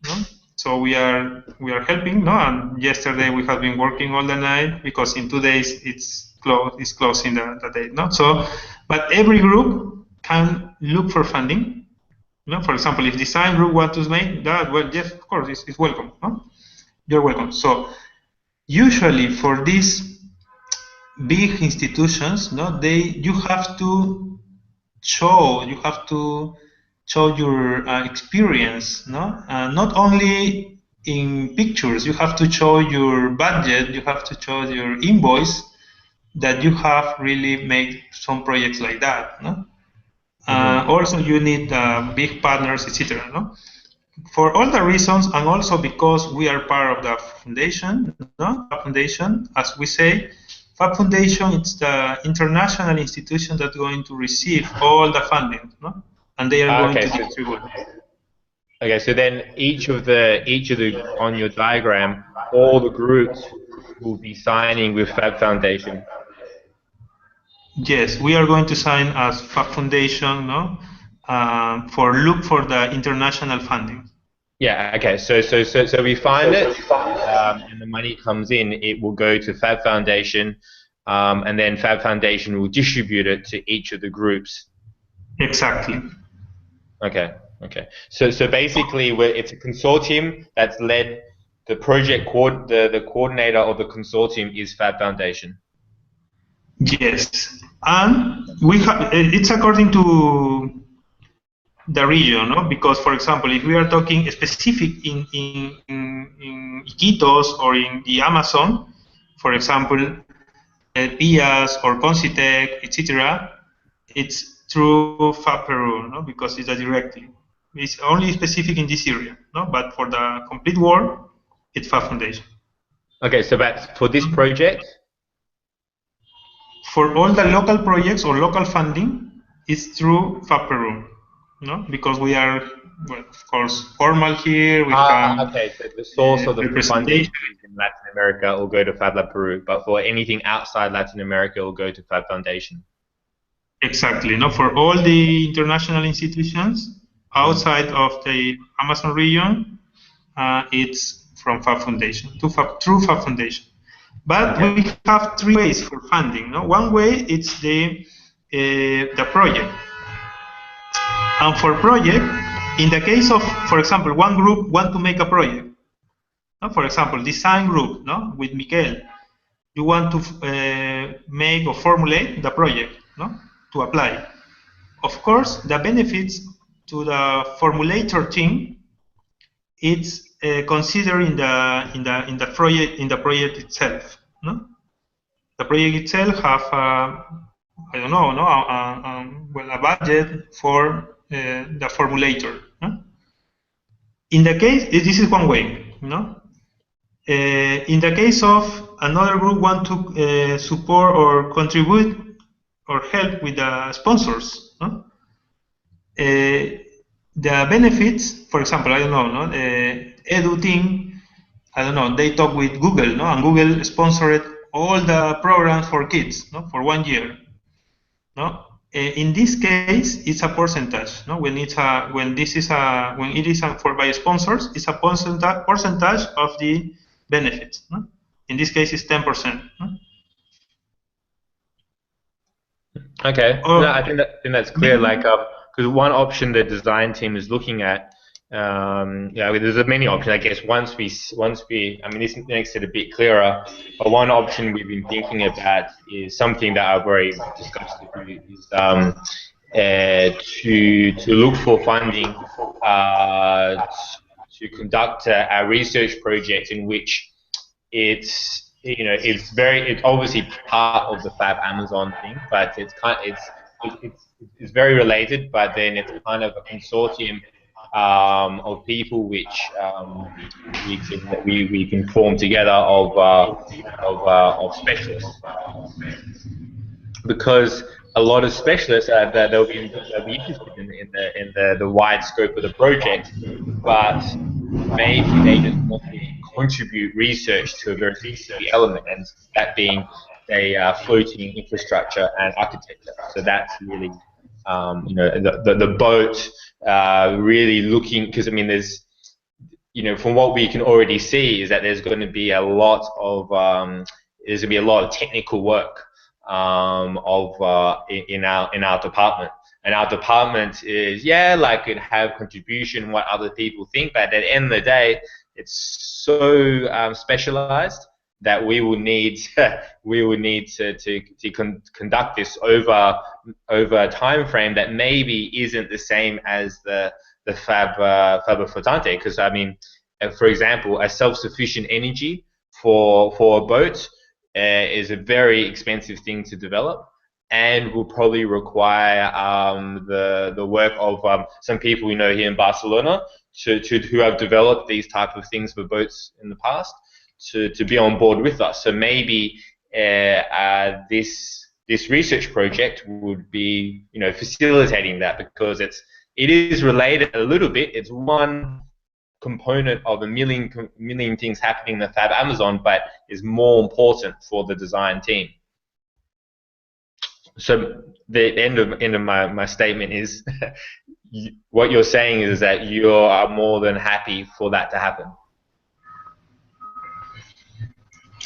No? So we are helping, no? And yesterday we have been working all the night because in 2 days it's closing the date, no? So, but every group can look for funding. No? For example, if design group wants to make that, well, yes, of course, it's welcome. No? You're welcome. So usually for these big institutions, no, you have to show your experience, no, not only in pictures. You have to show your budget. You have to show your invoice that you have really made some projects like that. No? Also, you need big partners, etc. No? For all the reasons, and also because we are part of the foundation, no? FAB Foundation, as we say, FAB Foundation is the international institution that's going to receive all the funding, no? And they are going to distribute. Okay, so then each of the on your diagram, all the groups will be signing with FAB Foundation. Yes, we are going to sign as FAB Foundation, no, look for the international funding. Yeah. Okay. So we find it, and the money comes in. It will go to FAB Foundation, and then FAB Foundation will distribute it to each of the groups. Exactly. Okay. Okay. So basically, it's a consortium that's led. The project the coordinator of the consortium is FAB Foundation. Yes, and we have. It's according to the region, no? Because, for example, if we are talking specific in Iquitos or in the Amazon, for example, PIAS or Concitec, etc., it's through FAB Peru, no? Because it's directly. It's only specific in this area, no? But for the complete world, it's FAB Foundation. Okay, so that's for this project. For all the local projects or local funding, it's through FAB Peru, no? Because we are, well, of course, formal here. We okay, so the source of the funding is in Latin America will go to FabLab Peru, but for anything outside Latin America, it will go to FAB Foundation. Exactly. No, for all the international institutions outside of the Amazon region, it's from FAB Foundation through FAB Foundation. But we have 3 ways for funding. No, one way it's the project, and for project, in the case of, for example, one group want to make a project. No? For example, design group, no, with Miguel, you want to make or formulate the project, no, to apply. Of course, the benefits to the formulator team, it's considered in the project itself. No? The project itself have I don't know, no, well, a budget for the formulator. No? In the case, this is one way, no. In the case of another group want to support or contribute or help with the sponsors, no? The benefits, for example, I don't know, no? Edu team, I don't know, they talk with Google, no? And Google sponsored all the programs for kids, no? For 1 year, no? in this case, it's a percentage. No, when it is by sponsors, it's a percentage of the benefits. No? In this case, it's 10%. No? Okay, no, I think that's clear. Like, because one option the design team is looking at, yeah, there's many options. I guess once we, I mean, this makes it a bit clearer. But one option we've been thinking about is something that I've already discussed with you, is to look for funding to conduct a research project in which it's obviously part of the Fab Amazon thing, but it's very related. But then it's kind of a consortium of people which we can form together of specialists, because a lot of specialists they'll be interested in the wide scope of the project, but maybe they just want to contribute research to a very specific element, and that being floating infrastructure and architecture. So that's really the boat really looking, because I mean there's from what we can already see is that there's going to be a lot of technical work in our department. And our department is, like it have contribution what other people think, but at the end of the day, it's so specialized that we will need to conduct this over a time frame that maybe isn't the same as the Fab Flotante. Because I mean, for example, a self-sufficient energy for a boat is a very expensive thing to develop, and will probably require the work of some people we know here in Barcelona who have developed these type of things for boats in the past to be on board with us. So maybe this research project would be facilitating that, because it is related a little bit. It's one component of a million things happening in the Fab Amazon, but is more important for the design team. So the end of my statement is what you're saying is that you are more than happy for that to happen.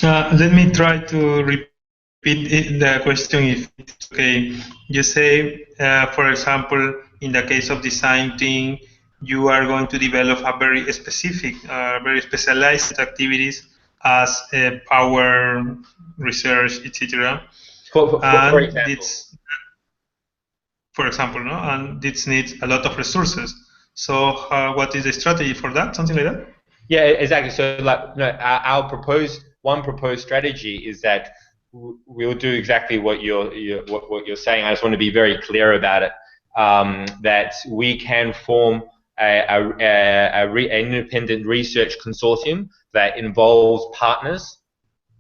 Let me try to repeat the question if it's okay. You say, for example, in the case of design team, you are going to develop a very specific, very specialized activities as power research, etc. For example. For example, no? And this needs a lot of resources. So what is the strategy for that? Something like that? Yeah, exactly. So like, our proposed strategy is that we'll do exactly what you're saying. I just want to be very clear about it. That we can form an independent research consortium that involves partners.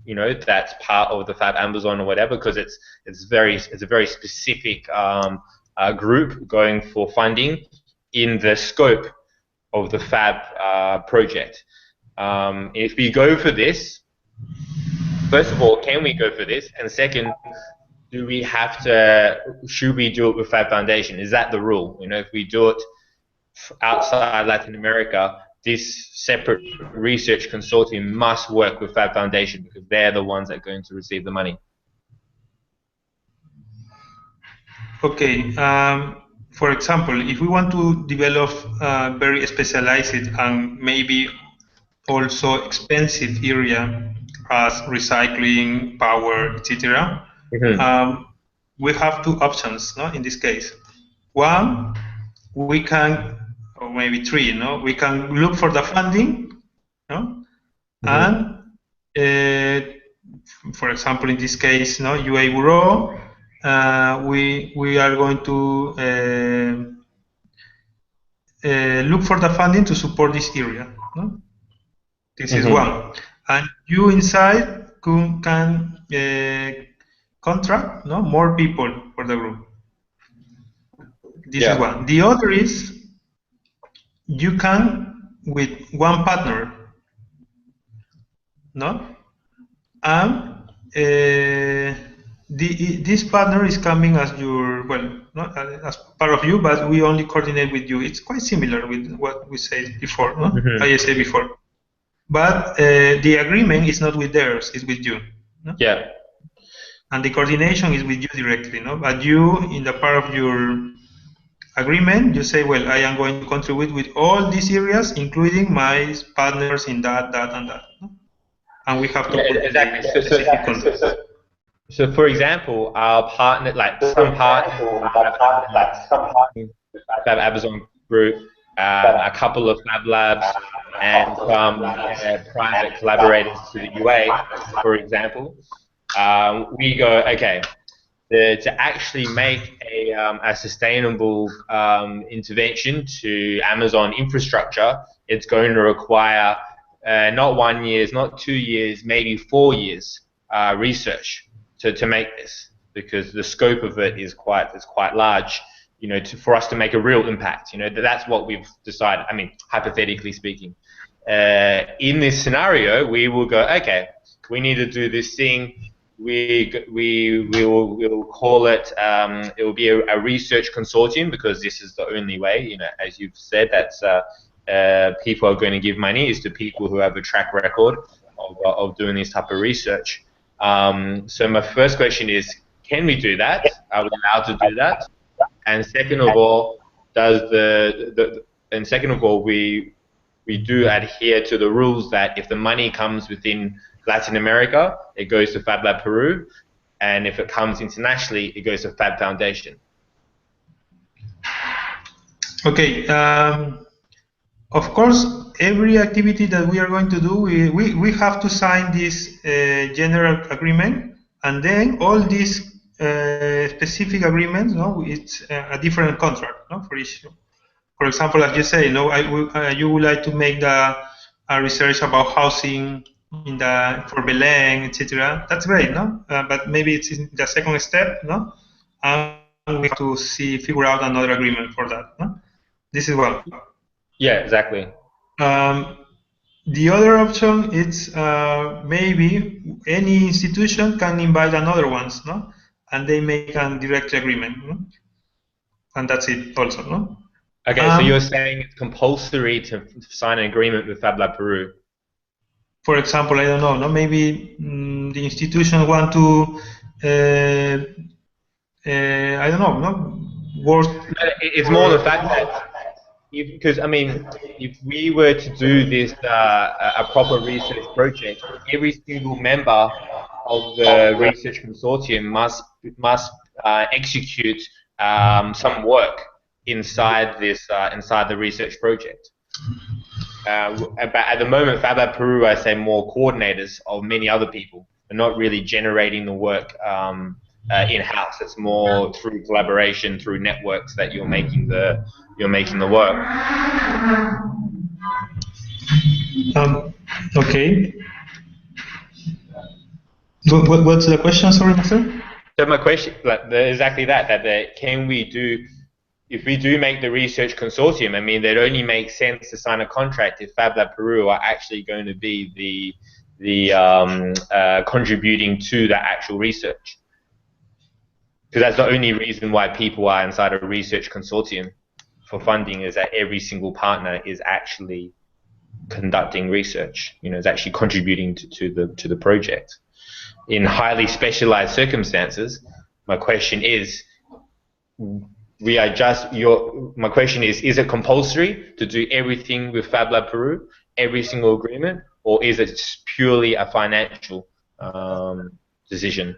That's part of the Fab Amazon or whatever, because it's a very specific group going for funding in the scope of the Fab project. If we go for this, first of all, can we go for this? And second, should we do it with Fab Foundation? Is that the rule? If we do it outside Latin America, this separate research consortium must work with Fab Foundation, because they're the ones that are going to receive the money. Okay. For example, if we want to develop very specialized and maybe also expensive area as recycling, power, etc., we have two options, no? In this case, one, we can, or maybe three, no? We can look for the funding, no? And for example, in this case, no, UA Bureau, we are going to look for the funding to support this area, no? This is one. And you inside can contract, no, more people for the group. This is one. The other is you can with one partner, no, and this partner is coming as your, well, not as part of you, but we only coordinate with you. It's quite similar with what we said before, no? I said before. But the agreement is not with theirs, it's with you. No? Yeah. And the coordination is with you directly, no? But you, in the part of your agreement, you say, well, I am going to contribute with all these areas, including my partners in that, and that. No? And we have to put exactly. the specific context. So, for example, our partner, like some partners, Fab Amazon Group, a couple of Fab Labs, and some private collaborators to the UA, for example, we go, okay, to actually make a sustainable intervention to Amazon infrastructure, it's going to require not 1 year, not 2 years, maybe 4 years research to make this, because the scope of it is quite large. You know, for us to make a real impact. You know, that's what we've decided. I mean, hypothetically speaking, in this scenario, we will go, okay, we need to do this thing. We'll call it. It will be a research consortium, because this is the only way. You know, as you've said, that's people are going to give money is to people who have a track record of doing this type of research. So my first question is, can we do that? Are we allowed to do that? And second of all, we do adhere to the rules that if the money comes within Latin America, it goes to Fab Lab Peru, and if it comes internationally, it goes to Fab Foundation. Okay. Of course, every activity that we are going to do, we have to sign this general agreement, and then all these specific agreements, no, it's a different contract, no, for each. For example, as you say, no, you would like to make a research about housing for Belém, etc. That's great, no? But maybe it's in the second step, no? And we have to figure out another agreement for that, no? This is one. Yeah, exactly. The other option is maybe any institution can invite another ones, no? And they make a direct agreement, no? And that's it also, no? Okay, so you're saying it's compulsory to sign an agreement with Fab Lab Peru? For example, I don't know, no? Maybe the institution want to, I don't know, no? Work. It's more the fact that, because I mean, if we were to do this a proper research project, every single member of the research consortium must execute some work inside the research project. But at the moment, Fab Lab Peru, I say more coordinators of many other people. They're not really generating the work in-house. It's more through collaboration, through networks that you're making the work. Okay. What's the question? Sorry, Master. So my question, exactly that can we do? If we do make the research consortium, I mean, it only makes sense to sign a contract if Fab Lab Peru are actually going to be the contributing to the actual research. Because that's the only reason why people are inside a research consortium for funding, is that every single partner is actually conducting research. You know, is actually contributing to the project. In highly specialized circumstances, my question is, my question is it compulsory to do everything with Fab Lab Peru, every single agreement, or is it purely a financial decision?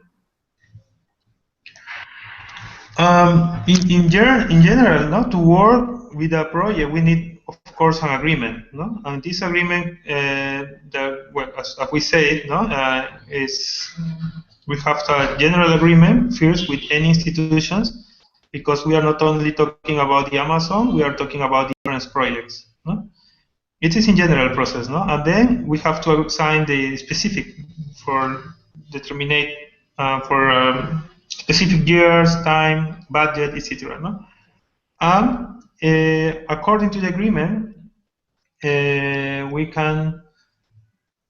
In general, no, to work with a project, we need, of course, an agreement, no? And this agreement, well, as we say, no, is we have a general agreement first with any institutions, because we are not only talking about the Amazon, we are talking about different projects, no? It is in general process, no? And then we have to sign the specific for determine for specific years, time, budget, etc. No? And according to the agreement, we can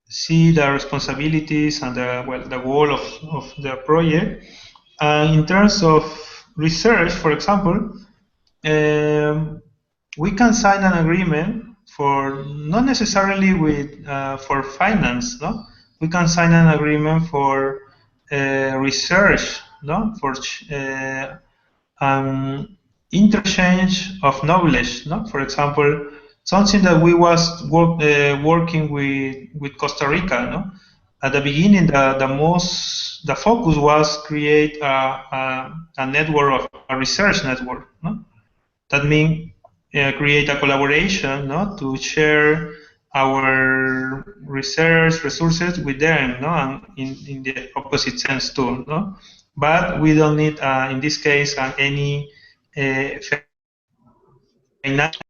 see the responsibilities and the goal of the project, in terms of research, for example, we can sign an agreement for not necessarily with for finance, no. We can sign an agreement for research, no, for interchange of knowledge, no. For example, something that we was working with Costa Rica, no. At the beginning, the focus was create a network of a research network, no. That means create a collaboration, no, to share our research resources with them, no, and in the opposite sense too, no. But we don't need, in this case, any financial